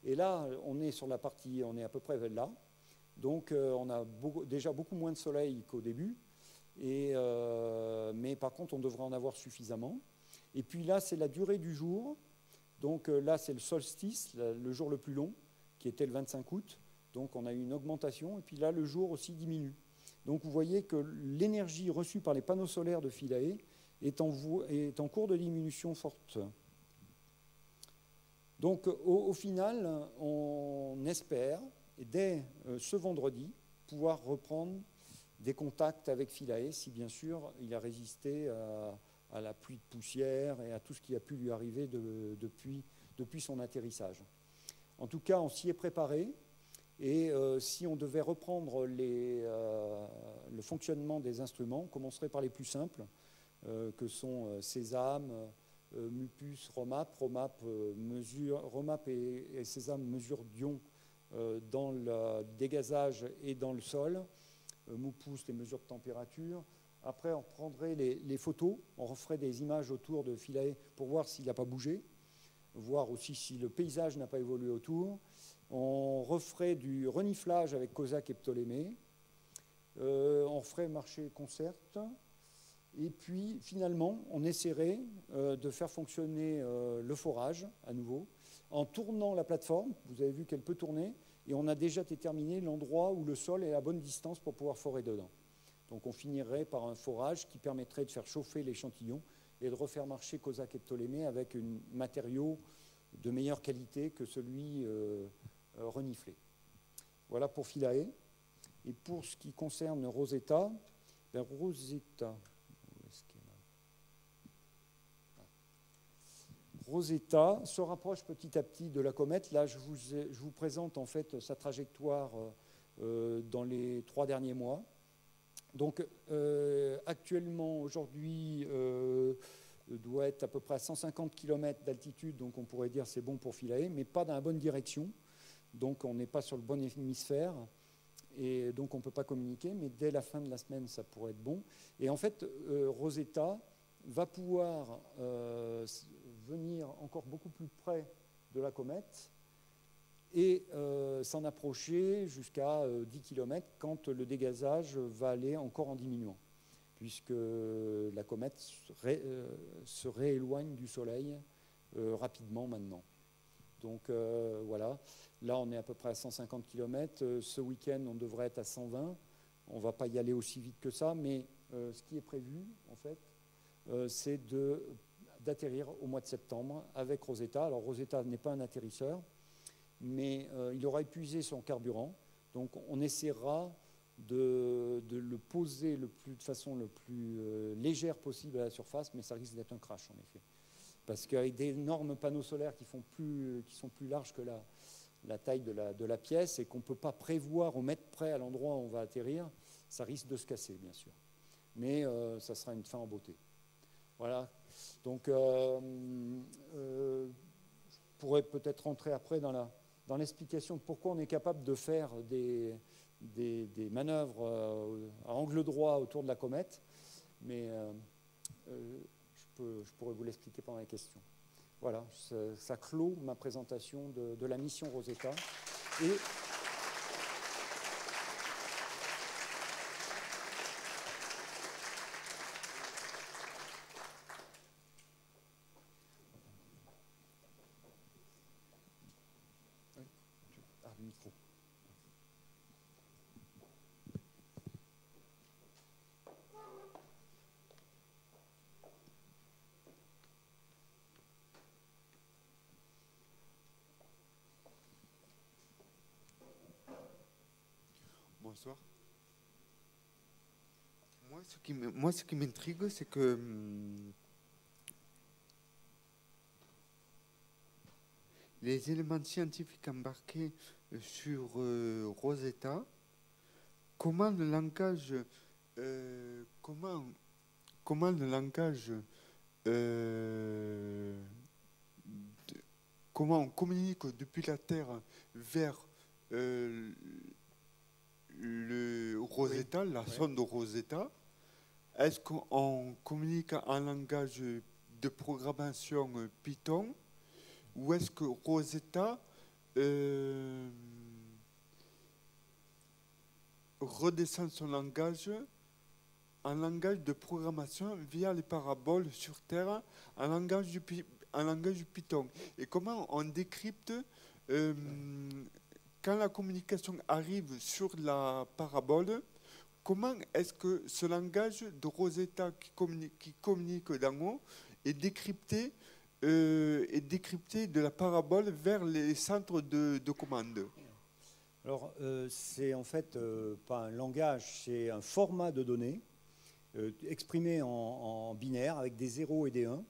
Et là, on est sur la partie, on est à peu près là. Donc, on a déjà beaucoup moins de soleil qu'au début, mais par contre, on devrait en avoir suffisamment. Et puis là, c'est la durée du jour. Donc là, c'est le solstice, le jour le plus long, qui était le 25 août. Donc on a eu une augmentation. Et puis là, le jour aussi diminue. Donc vous voyez que l'énergie reçue par les panneaux solaires de Philae est en cours de diminution forte. Donc au final, on espère, et dès ce vendredi, pouvoir reprendre des contacts avec Philae, si bien sûr il a résisté à la pluie de poussière et à tout ce qui a pu lui arriver depuis son atterrissage. En tout cas, on s'y est préparé. Et si on devait reprendre le fonctionnement des instruments, on commencerait par les plus simples, que sont Sésame, Mupus, Romap. Romap et Sésame mesurent d'ions dans le dégazage et dans le sol. Mupus, les mesures de température. Après, on prendrait les photos, on referait des images autour de Philae pour voir s'il n'a pas bougé, voir aussi si le paysage n'a pas évolué autour. On referait du reniflage avec Cosaque et Ptolémée. On ferait marcher concert. Et puis, finalement, on essaierait de faire fonctionner le forage à nouveau en tournant la plateforme. Vous avez vu qu'elle peut tourner. Et on a déjà déterminé l'endroit où le sol est à bonne distance pour pouvoir forer dedans. Donc on finirait par un forage qui permettrait de faire chauffer l'échantillon et de refaire marcher Cosaque et Ptolémée avec un matériau de meilleure qualité que celui reniflé. Voilà pour Philae. Et pour ce qui concerne Rosetta, Rosetta se rapproche petit à petit de la comète. Là, je vous présente en fait sa trajectoire dans les 3 derniers mois. Donc, actuellement, aujourd'hui, doit être à peu près à 150 km d'altitude, donc on pourrait dire c'est bon pour Philae, mais pas dans la bonne direction. Donc, on n'est pas sur le bon hémisphère, et donc on ne peut pas communiquer, mais dès la fin de la semaine, ça pourrait être bon. Et en fait, Rosetta va pouvoir venir encore beaucoup plus près de la comète, et s'en approcher jusqu'à 10 km quand le dégazage va aller encore en diminuant, puisque la comète se rééloigne du Soleil rapidement maintenant. Donc voilà, là on est à peu près à 150 km, ce week-end on devrait être à 120, on ne va pas y aller aussi vite que ça, mais ce qui est prévu en fait, c'est d'atterrir au mois de septembre avec Rosetta. Alors Rosetta n'est pas un atterrisseur, mais il aura épuisé son carburant. Donc on essaiera de le poser de façon le plus légère possible à la surface, mais ça risque d'être un crash en effet. Parce qu'avec d'énormes panneaux solaires qui sont plus larges que la taille de la pièce et qu'on ne peut pas prévoir au mètre près à l'endroit où on va atterrir, ça risque de se casser bien sûr. Mais ça sera une fin en beauté. Voilà. Donc je pourrais peut-être rentrer après dans l'explication de pourquoi on est capable de faire des manœuvres à angle droit autour de la comète, mais je pourrais vous l'expliquer pendant les questions. Voilà, ça clôt ma présentation de la mission Rosetta. Et micro. Bonsoir. Moi, ce qui m'intrigue, c'est que les éléments scientifiques embarqués sur Rosetta, comment le langage, comment, comment, le langage, comment on communique depuis la Terre vers le Rosetta, la sonde Rosetta. Est-ce qu'on communique en langage de programmation Python ou est-ce que Rosetta redescend son langage en langage de programmation via les paraboles sur Terre en langage du Python? Et comment on décrypte quand la communication arrive sur la parabole, comment est-ce que ce langage de Rosetta qui communique d'en haut est décrypté de la parabole vers les centres de commande? Alors, c'est en fait pas un langage, c'est un format de données exprimé en binaire avec des 0 et des 1.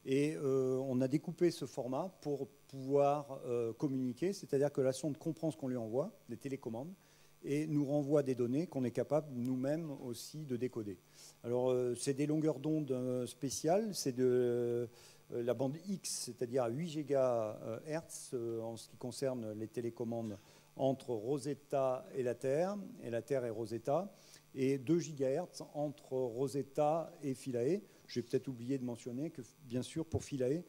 Et on a découpé ce format pour pouvoir communiquer, c'est-à-dire que la sonde comprend ce qu'on lui envoie, des télécommandes, et nous renvoie des données qu'on est capable nous-mêmes aussi de décoder. Alors, c'est des longueurs d'onde spéciales, c'est de la bande X, c'est-à-dire à 8 GHz en ce qui concerne les télécommandes entre Rosetta et la Terre et Rosetta, et 2 GHz entre Rosetta et Philae. J'ai peut-être oublié de mentionner que, bien sûr, pour Philae,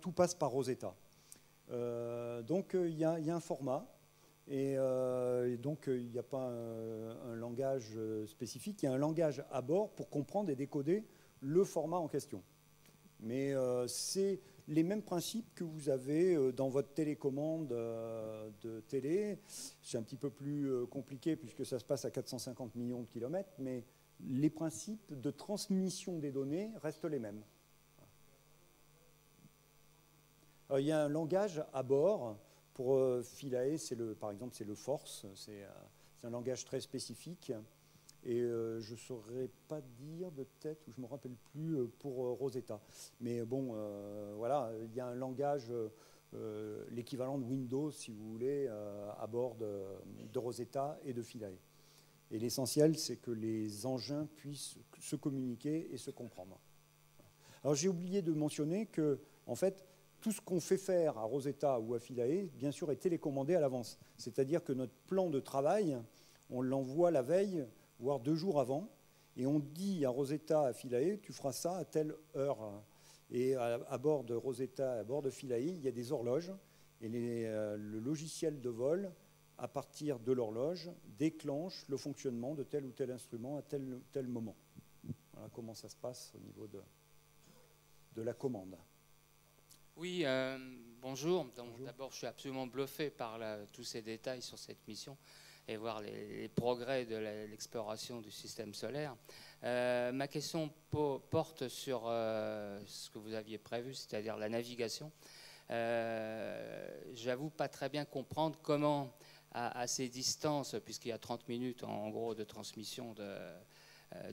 tout passe par Rosetta. Donc, il y a un format, et donc, il n'y a pas un langage spécifique, il y a un langage à bord pour comprendre et décoder le format en question. Mais c'est les mêmes principes que vous avez dans votre télécommande de télé. C'est un petit peu plus compliqué puisque ça se passe à 450 millions de kilomètres, mais les principes de transmission des données restent les mêmes. Alors, il y a un langage à bord. Pour Philae, par exemple, c'est le Force. C'est un langage très spécifique. Et je ne saurais pas dire de tête, ou je ne me rappelle plus pour Rosetta. Mais bon, voilà, il y a un langage, l'équivalent de Windows, si vous voulez, à bord de Rosetta et de Philae. Et l'essentiel, c'est que les engins puissent se communiquer et se comprendre. Alors j'ai oublié de mentionner que, en fait, tout ce qu'on fait faire à Rosetta ou à Philae, bien sûr, est télécommandé à l'avance. C'est-à-dire que notre plan de travail, on l'envoie la veille, voire 2 jours avant, et on dit à Rosetta, à Philae, tu feras ça à telle heure. Et à bord de Rosetta, à bord de Philae, il y a des horloges, et le logiciel de vol, à partir de l'horloge, déclenche le fonctionnement de tel ou tel instrument à tel ou tel moment. Voilà comment ça se passe au niveau de la commande. Oui, bonjour. D'abord, je suis absolument bluffé par tous ces détails sur cette mission et voir les progrès de l'exploration du système solaire. Ma question porte sur ce que vous aviez prévu, c'est-à-dire la navigation. J'avoue pas très bien comprendre comment, à ces distances, puisqu'il y a 30 minutes en gros de transmission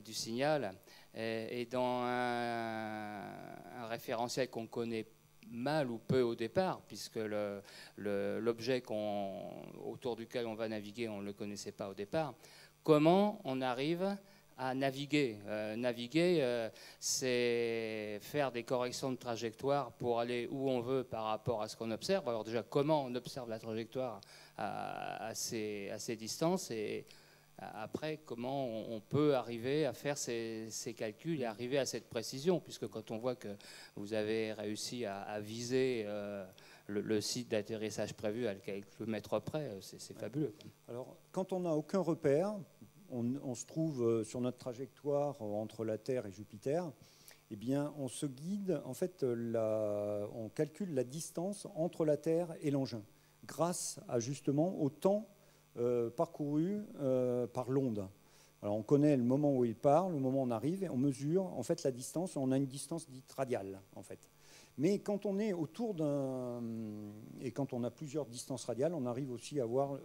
du signal, et dans un référentiel qu'on connaît mal ou peu au départ, puisque l'objet autour duquel on va naviguer, on ne le connaissait pas au départ. Comment on arrive à naviguer? Naviguer, c'est faire des corrections de trajectoire pour aller où on veut par rapport à ce qu'on observe. Alors déjà, comment on observe la trajectoire à ces distances, et après, comment on peut arriver à faire ces calculs et arriver à cette précision, puisque quand on voit que vous avez réussi à viser le site d'atterrissage prévu à quelques mètres près, c'est fabuleux. Alors, quand on n'a aucun repère, on se trouve sur notre trajectoire entre la Terre et Jupiter, eh bien, on se guide, en fait, on calcule la distance entre la Terre et l'engin, grâce à justement au temps parcouru par l'onde. Alors on connaît le moment où il part, le moment où on arrive, et on mesure en fait la distance. On a une distance dite radiale en fait. Mais quand on est autour et quand on a plusieurs distances radiales, on arrive aussi à voir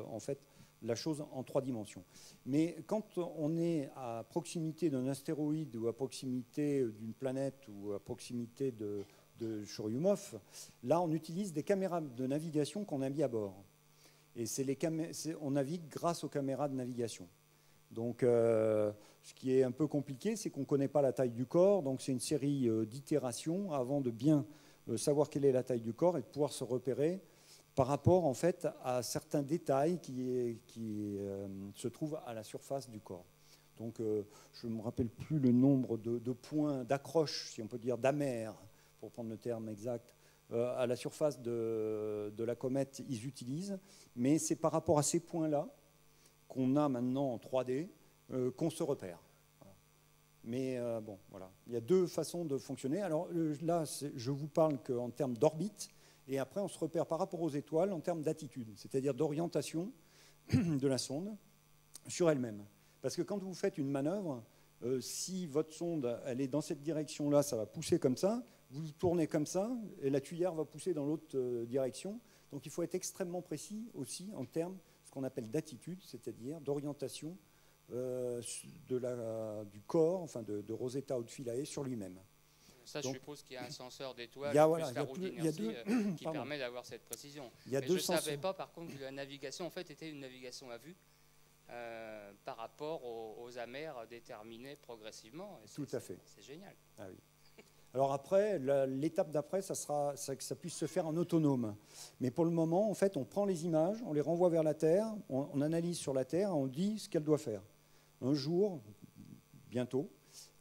en fait la chose en 3 dimensions. Mais quand on est à proximité d'un astéroïde ou à proximité d'une planète ou à proximité de Churyumov, là on utilise des caméras de navigation qu'on a mis à bord. Et on navigue grâce aux caméras de navigation. Donc, ce qui est un peu compliqué, c'est qu'on ne connaît pas la taille du corps. Donc, c'est une série d'itérations avant de bien savoir quelle est la taille du corps et de pouvoir se repérer par rapport en fait à certains détails qui se trouvent à la surface du corps. Donc je ne me rappelle plus le nombre de points d'accroche, si on peut dire d'amers, pour prendre le terme exact, à la surface de la comète, ils utilisent, mais c'est par rapport à ces points-là qu'on a maintenant en 3D qu'on se repère. Mais bon, voilà. Il y a deux façons de fonctionner. Alors là, je vous parle qu'en termes d'orbite, et après on se repère par rapport aux étoiles en termes d'attitude, c'est-à-dire d'orientation de la sonde sur elle-même. Parce que quand vous faites une manœuvre, si votre sonde elle est dans cette direction-là, ça va pousser comme ça, vous tournez comme ça, et la tuyère va pousser dans l'autre direction. Donc il faut être extrêmement précis aussi en termes ce qu'on appelle d'attitude, c'est-à-dire d'orientation du corps, enfin de Rosetta ou de Philae sur lui-même. Ça, donc, je suppose qu'il y a un senseur d'étoiles voilà, plus la roue d'inertie qui permet d'avoir cette précision. Mais je ne savais pas, par contre, que la navigation, en fait, était une navigation à vue par rapport aux amers déterminés progressivement. Tout à fait. C'est génial. Ah oui. Alors après, l'étape d'après, ça sera que ça puisse se faire en autonome. Mais pour le moment, en fait, on prend les images, on les renvoie vers la Terre, on analyse sur la Terre, on dit ce qu'elle doit faire. Un jour, bientôt,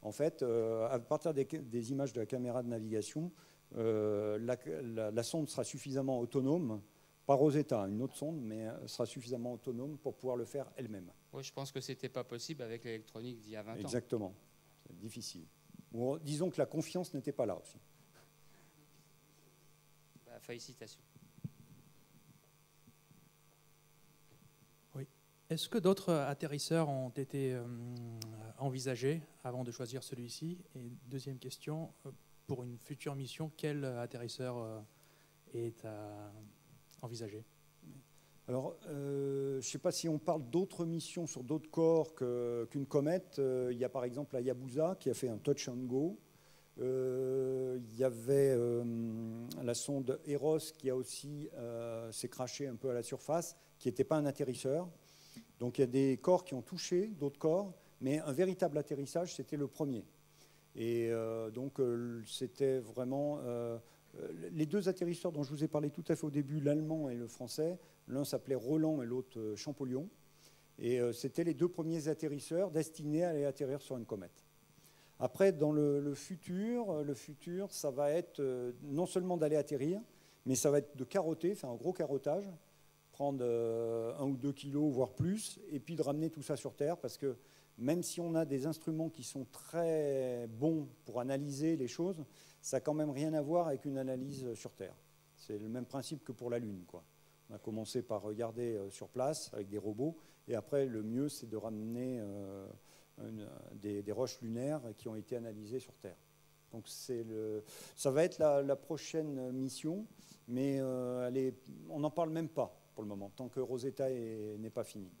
en fait, à partir des images de la caméra de navigation, la sonde sera suffisamment autonome, pas Rosetta, une autre sonde, mais sera suffisamment autonome pour pouvoir le faire elle-même. Oui, je pense que ce n'était pas possible avec l'électronique d'il y a 20 ans. Exactement, c'est difficile. Bon, disons que la confiance n'était pas là aussi. Bah, félicitations. Oui. Est-ce que d'autres atterrisseurs ont été envisagés avant de choisir celui-ci? Et deuxième question, pour une future mission, quel atterrisseur est à envisager? Alors, je ne sais pas si on parle d'autres missions sur d'autres corps qu'une comète. Il y a par exemple la Hayabusa qui a fait un touch and go. Il y avait la sonde Eros qui a aussi s'est crashée un peu à la surface, qui n'était pas un atterrisseur. Donc il y a des corps qui ont touché d'autres corps, mais un véritable atterrissage, c'était le premier. Et donc c'était vraiment... les deux atterrisseurs dont je vous ai parlé tout à fait au début, l'allemand et le français, l'un s'appelait Roland et l'autre Champollion. Et c'était les deux premiers atterrisseurs destinés à aller atterrir sur une comète. Après, dans le futur, ça va être non seulement d'aller atterrir, mais ça va être de carotter, faire un gros carottage, prendre 1 ou 2 kilos, voire plus, et puis de ramener tout ça sur Terre, parce que même si on a des instruments qui sont très bons pour analyser les choses, ça n'a quand même rien à voir avec une analyse sur Terre. C'est le même principe que pour la Lune, quoi. On a commencé par regarder sur place avec des robots, et après, le mieux, c'est de ramener des roches lunaires qui ont été analysées sur Terre. Donc ça va être la prochaine mission, mais on n'en parle même pas pour le moment, tant que Rosetta n'est pas fini.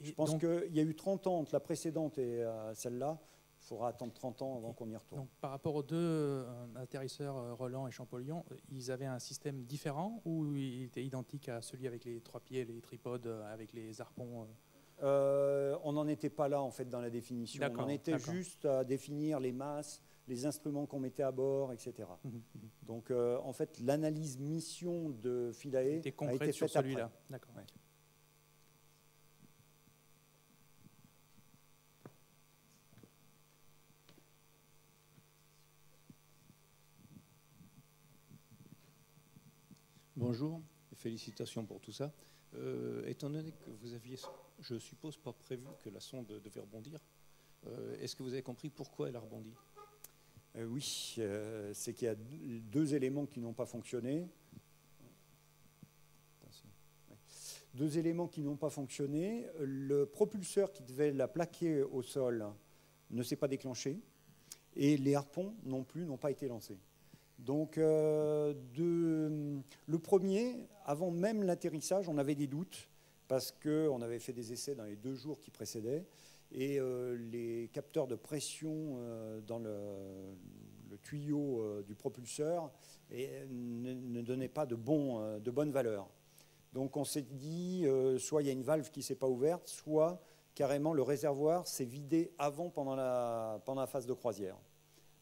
Je pense qu'il y a eu 30 ans entre la précédente et celle-là. Il faudra attendre 30 ans avant qu'on y retourne. Donc, par rapport aux deux atterrisseurs, Roland et Champollion, ils avaient un système différent ou il était identique à celui avec les 3 pieds, les tripodes, avec les harpons On n'en était pas là, en fait, dans la définition. On en était juste à définir les masses, les instruments qu'on mettait à bord, etc. Donc, en fait, l'analyse mission de Philae a été faite sur celui-là. D'accord. Ouais. Bonjour, et félicitations pour tout ça. Étant donné que vous aviez, je suppose, pas prévu que la sonde devait rebondir, est-ce que vous avez compris pourquoi elle a rebondi? Oui, c'est qu'il y a 2 éléments qui n'ont pas fonctionné. Deux éléments qui n'ont pas fonctionné. Le propulseur qui devait la plaquer au sol ne s'est pas déclenché et les harpons non plus n'ont pas été lancés. Donc, le premier, avant même l'atterrissage, on avait des doutes parce qu'on avait fait des essais dans les 2 jours qui précédaient et les capteurs de pression dans le tuyau du propulseur ne donnaient pas de bonne valeur. Donc on s'est dit, soit il y a une valve qui ne s'est pas ouverte, soit carrément le réservoir s'est vidé pendant la phase de croisière.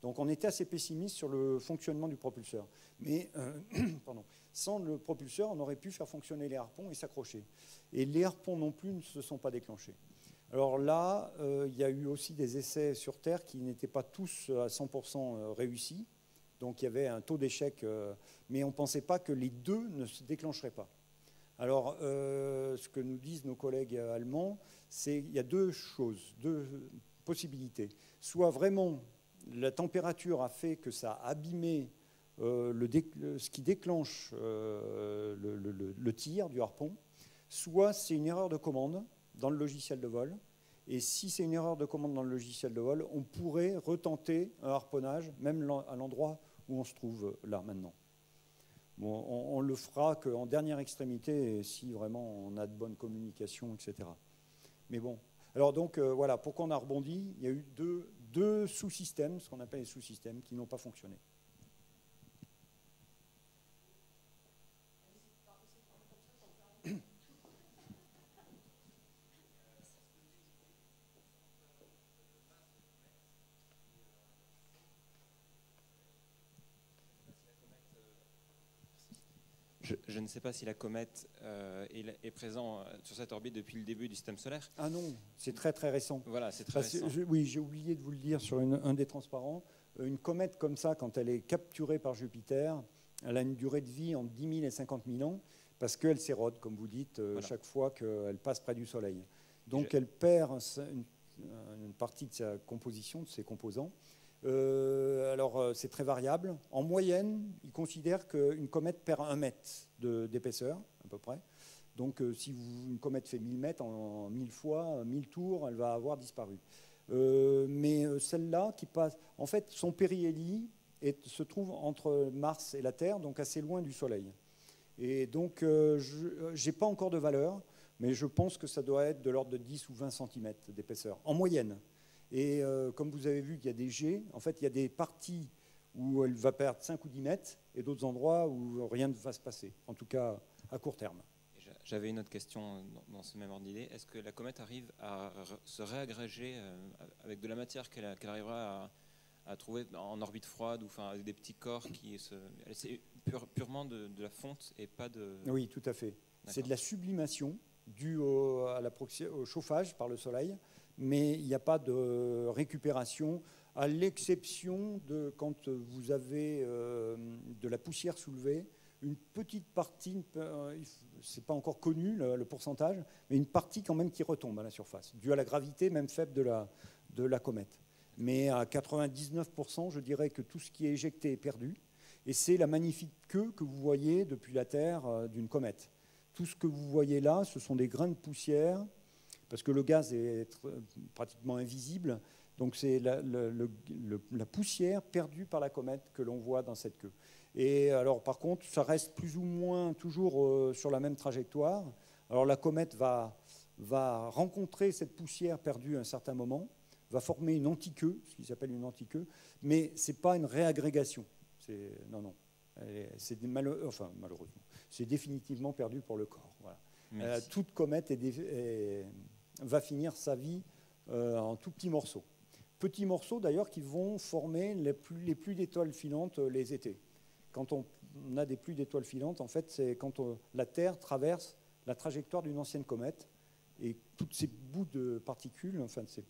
Donc on était assez pessimiste sur le fonctionnement du propulseur. Mais pardon, sans le propulseur, on aurait pu faire fonctionner les harpons et s'accrocher. Et les harpons non plus ne se sont pas déclenchés. Alors là, il y a eu aussi des essais sur Terre qui n'étaient pas tous à 100% réussis. Donc il y avait un taux d'échec, mais on ne pensait pas que les deux ne se déclencheraient pas. Alors, ce que nous disent nos collègues allemands, c'est qu'il y a deux choses, deux possibilités. Soit vraiment la température a fait que ça a abîmé ce qui déclenche le tir du harpon, soit c'est une erreur de commande dans le logiciel de vol. Et si c'est une erreur de commande dans le logiciel de vol, on pourrait retenter un harponnage, même à l'endroit où on se trouve là maintenant. Bon, on le fera qu'en dernière extrémité, si vraiment on a de bonnes communications, etc. Mais bon. Alors donc, voilà, pourquoi on a rebondi? Il y a eu deux sous-systèmes, ce qu'on appelle les sous-systèmes, qui n'ont pas fonctionné. Je ne sais pas si la comète est présente sur cette orbite depuis le début du système solaire. Ah non, c'est très très récent. Voilà, c'est très récent. Oui, j'ai oublié de vous le dire sur un des transparents. Une comète comme ça, quand elle est capturée par Jupiter, elle a une durée de vie entre 10 000 et 50 000 ans parce qu'elle s'érode, comme vous dites, voilà, chaque fois qu'elle passe près du Soleil. Donc elle perd une partie de sa composition, de ses composants. Alors c'est très variable. En moyenne, ils considèrent qu'une comète perd 1 mètre d'épaisseur, à peu près. Donc si une comète fait 1000 mètres, en 1000 fois, 1000 tours, elle va avoir disparu. Mais celle-là, qui passe, en fait, son périhélie se trouve entre Mars et la Terre, donc assez loin du Soleil. Et donc, je n'ai pas encore de valeur, mais je pense que ça doit être de l'ordre de 10 ou 20 cm d'épaisseur, en moyenne. Et comme vous avez vu qu'il y a des jets, en fait, il y a des parties où elle va perdre 5 ou 10 mètres et d'autres endroits où rien ne va se passer, en tout cas à court terme. J'avais une autre question dans ce même ordre d'idée. Est-ce que la comète arrive à se réagréger avec de la matière qu'elle arrivera à trouver en orbite froide ou enfin, avec des petits corps qui se... C'est purement de la fonte et pas de... Oui, tout à fait. C'est de la sublimation due au chauffage par le Soleil, mais il n'y a pas de récupération, à l'exception de quand vous avez de la poussière soulevée, une petite partie, c'est pas encore connu le pourcentage, mais une partie quand même qui retombe à la surface, due à la gravité même faible de la comète. Mais à 99%, je dirais que tout ce qui est éjecté est perdu, et c'est la magnifique queue que vous voyez depuis la Terre d'une comète. Tout ce que vous voyez là, ce sont des grains de poussière, parce que le gaz est pratiquement invisible, donc c'est la poussière perdue par la comète que l'on voit dans cette queue. Et alors par contre, ça reste plus ou moins toujours sur la même trajectoire. Alors la comète va rencontrer cette poussière perdue à un certain moment, va former une antiqueue, ce qui s'appelle une antiqueue, mais ce n'est pas une réagrégation. Non. Enfin, malheureusement, c'est définitivement perdu pour le corps. Voilà. Toute comète va finir sa vie en tout petits morceaux. Petits morceaux d'ailleurs qui vont former les pluies d'étoiles filantes les étés. Quand on a des pluies d'étoiles filantes, en fait, c'est quand la Terre traverse la trajectoire d'une ancienne comète et tous ces bouts de particules, enfin ces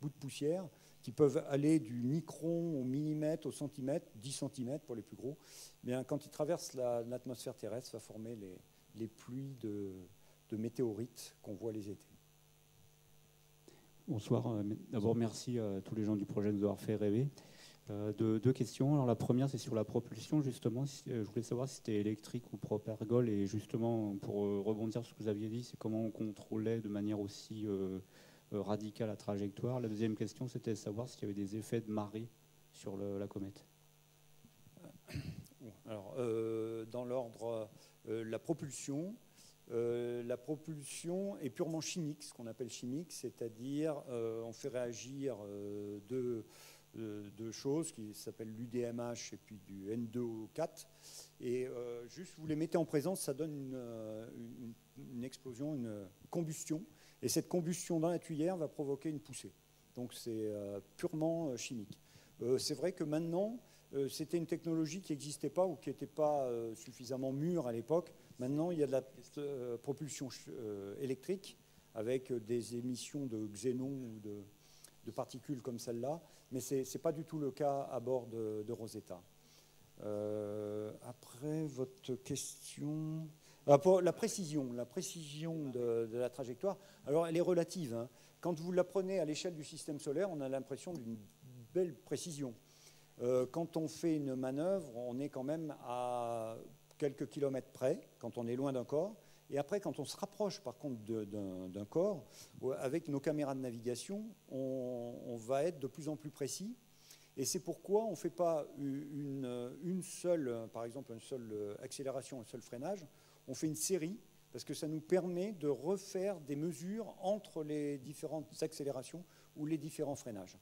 bouts de poussière, qui peuvent aller du micron au millimètre, au centimètre, 10 cm pour les plus gros, bien, quand ils traversent l'atmosphère terrestre, ça va former les pluies de météorites qu'on voit les étés. Bonsoir. D'abord, merci à tous les gens du projet de nous avoir fait rêver. Deux questions. Alors, la première, c'est sur la propulsion, justement. Je voulais savoir si c'était électrique ou propergol. Et justement, pour rebondir sur ce que vous aviez dit, c'est comment on contrôlait de manière aussi radicale la trajectoire. La deuxième question, c'était de savoir s'il y avait des effets de marée sur la comète. Alors, dans l'ordre, la propulsion est purement chimique, ce qu'on appelle chimique, c'est-à-dire on fait réagir deux choses qui s'appellent l'UDMH et puis du N2O4. Et juste vous les mettez en présence, ça donne une explosion, une combustion. Et cette combustion dans la tuyère va provoquer une poussée. Donc c'est purement chimique. C'est vrai que maintenant, c'était une technologie qui n'existait pas ou qui n'était pas suffisamment mûre à l'époque. Maintenant, il y a de la propulsion électrique avec des émissions de xénon ou de particules comme celle-là, mais ce n'est pas du tout le cas à bord de Rosetta. Après, votre question... Pour la précision de la trajectoire, alors elle est relative. Hein. Quand vous la prenez à l'échelle du système solaire, on a l'impression d'une belle précision. Quand on fait une manœuvre, on est quand même à quelques kilomètres près, quand on est loin d'un corps. Et après, quand on se rapproche par contre d'un corps, avec nos caméras de navigation, on va être de plus en plus précis. Et c'est pourquoi on ne fait pas une seule, par exemple, une seule accélération, un seul freinage. On fait une série, parce que ça nous permet de refaire des mesures entre les différentes accélérations ou les différents freinages.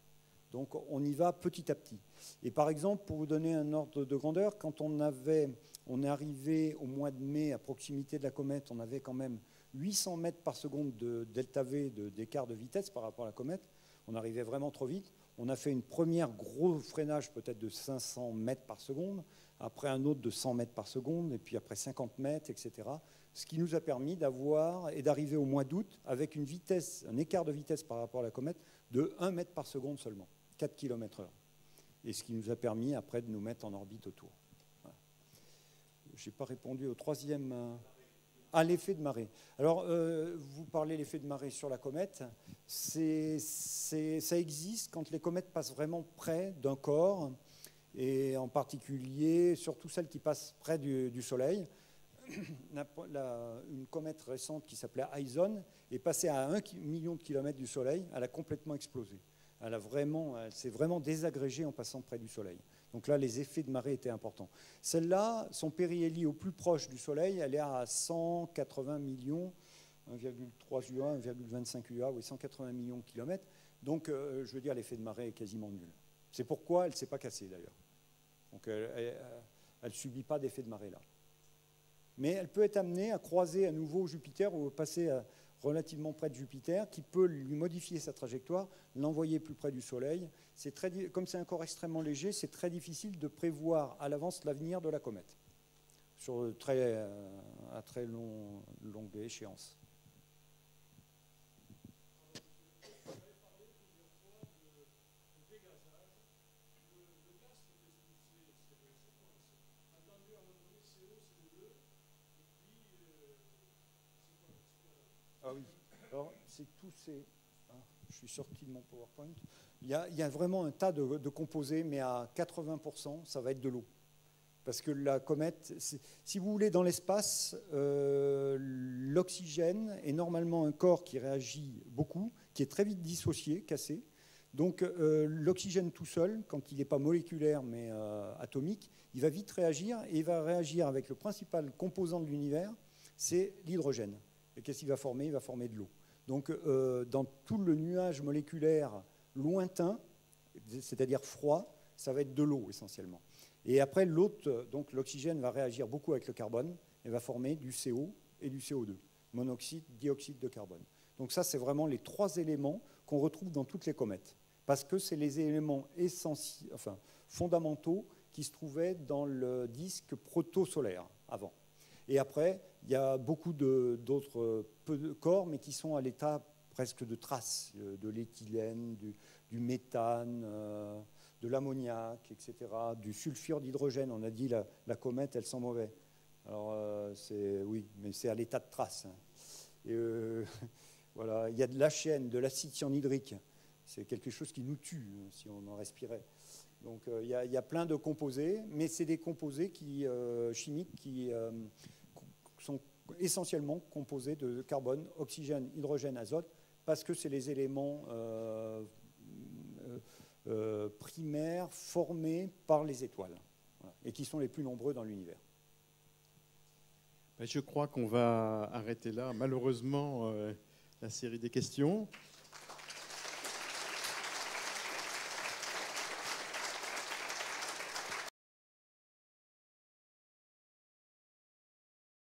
Donc on y va petit à petit. Et par exemple, pour vous donner un ordre de grandeur, quand on est arrivé au mois de mai à proximité de la comète, on avait quand même 800 mètres par seconde de delta V d'écart de vitesse par rapport à la comète. On arrivait vraiment trop vite. On a fait une première gros freinage peut-être de 500 mètres par seconde, après un autre de 100 mètres par seconde, et puis après 50 mètres, etc. Ce qui nous a permis d'avoir et d'arriver au mois d'août avec une vitesse, un écart de vitesse par rapport à la comète de 1 mètre par seconde seulement, 4 km/h. Et ce qui nous a permis après de nous mettre en orbite autour. Voilà. Je n'ai pas répondu au troisième... à l'effet de marée. Alors, vous parlez de l'effet de marée sur la comète. Ça existe quand les comètes passent vraiment près d'un corps, et en particulier, surtout celles qui passent près du Soleil. Une comète récente qui s'appelait Ison est passée à 1 million de kilomètres du Soleil. Elle a complètement explosé. Elle s'est vraiment désagrégée en passant près du Soleil. Donc là, les effets de marée étaient importants. Celle-là, son périhélie au plus proche du Soleil, elle est à 180 millions, 1,3 UA, 1,25 UA, oui, 180 millions de kilomètres. Donc, je veux dire, l'effet de marée est quasiment nul. C'est pourquoi elle ne s'est pas cassée, d'ailleurs. Donc, elle ne subit pas d'effet de marée là. Mais elle peut être amenée à croiser à nouveau Jupiter ou passer relativement près de Jupiter, qui peut lui modifier sa trajectoire, l'envoyer plus près du Soleil. Comme c'est un corps extrêmement léger, c'est très difficile de prévoir à l'avance l'avenir de la comète à très longue échéance. Ah oui, alors c'est tous ces... je suis sorti de mon PowerPoint. Il y a vraiment un tas de composés, mais à 80%, ça va être de l'eau. Parce que la comète, si vous voulez, dans l'espace, l'oxygène est normalement un corps qui réagit beaucoup, qui est très vite dissocié, cassé. Donc l'oxygène tout seul, quand il n'est pas moléculaire mais atomique, il va vite réagir, et il va réagir avec le principal composant de l'univers, c'est l'hydrogène. Et qu'est-ce qu'il va former? Il va former de l'eau. Donc, dans tout le nuage moléculaire lointain, c'est-à-dire froid, ça va être de l'eau essentiellement. Et après, donc l'oxygène va réagir beaucoup avec le carbone et va former du CO et du CO2, monoxyde, dioxyde de carbone. Donc ça, c'est vraiment les 3 éléments qu'on retrouve dans toutes les comètes, parce que c'est les éléments fondamentaux qui se trouvaient dans le disque protosolaire avant. Et après, il y a beaucoup d'autres corps, mais qui sont à l'état presque de traces, de l'éthylène, du méthane, de l'ammoniac, etc., du sulfure d'hydrogène. On a dit la comète, elle sent mauvais. Alors, oui, mais c'est à l'état de traces. Hein. Et, voilà. Il y a de l'HN, de l'acide cyanhydrique. C'est quelque chose qui nous tue si on en respirait. Donc, il y a plein de composés, mais c'est des composés chimiques qui sont essentiellement composés de carbone, oxygène, hydrogène, azote, parce que c'est les éléments primaires formés par les étoiles, voilà, et qui sont les plus nombreux dans l'univers. Je crois qu'on va arrêter là, malheureusement, la série des questions.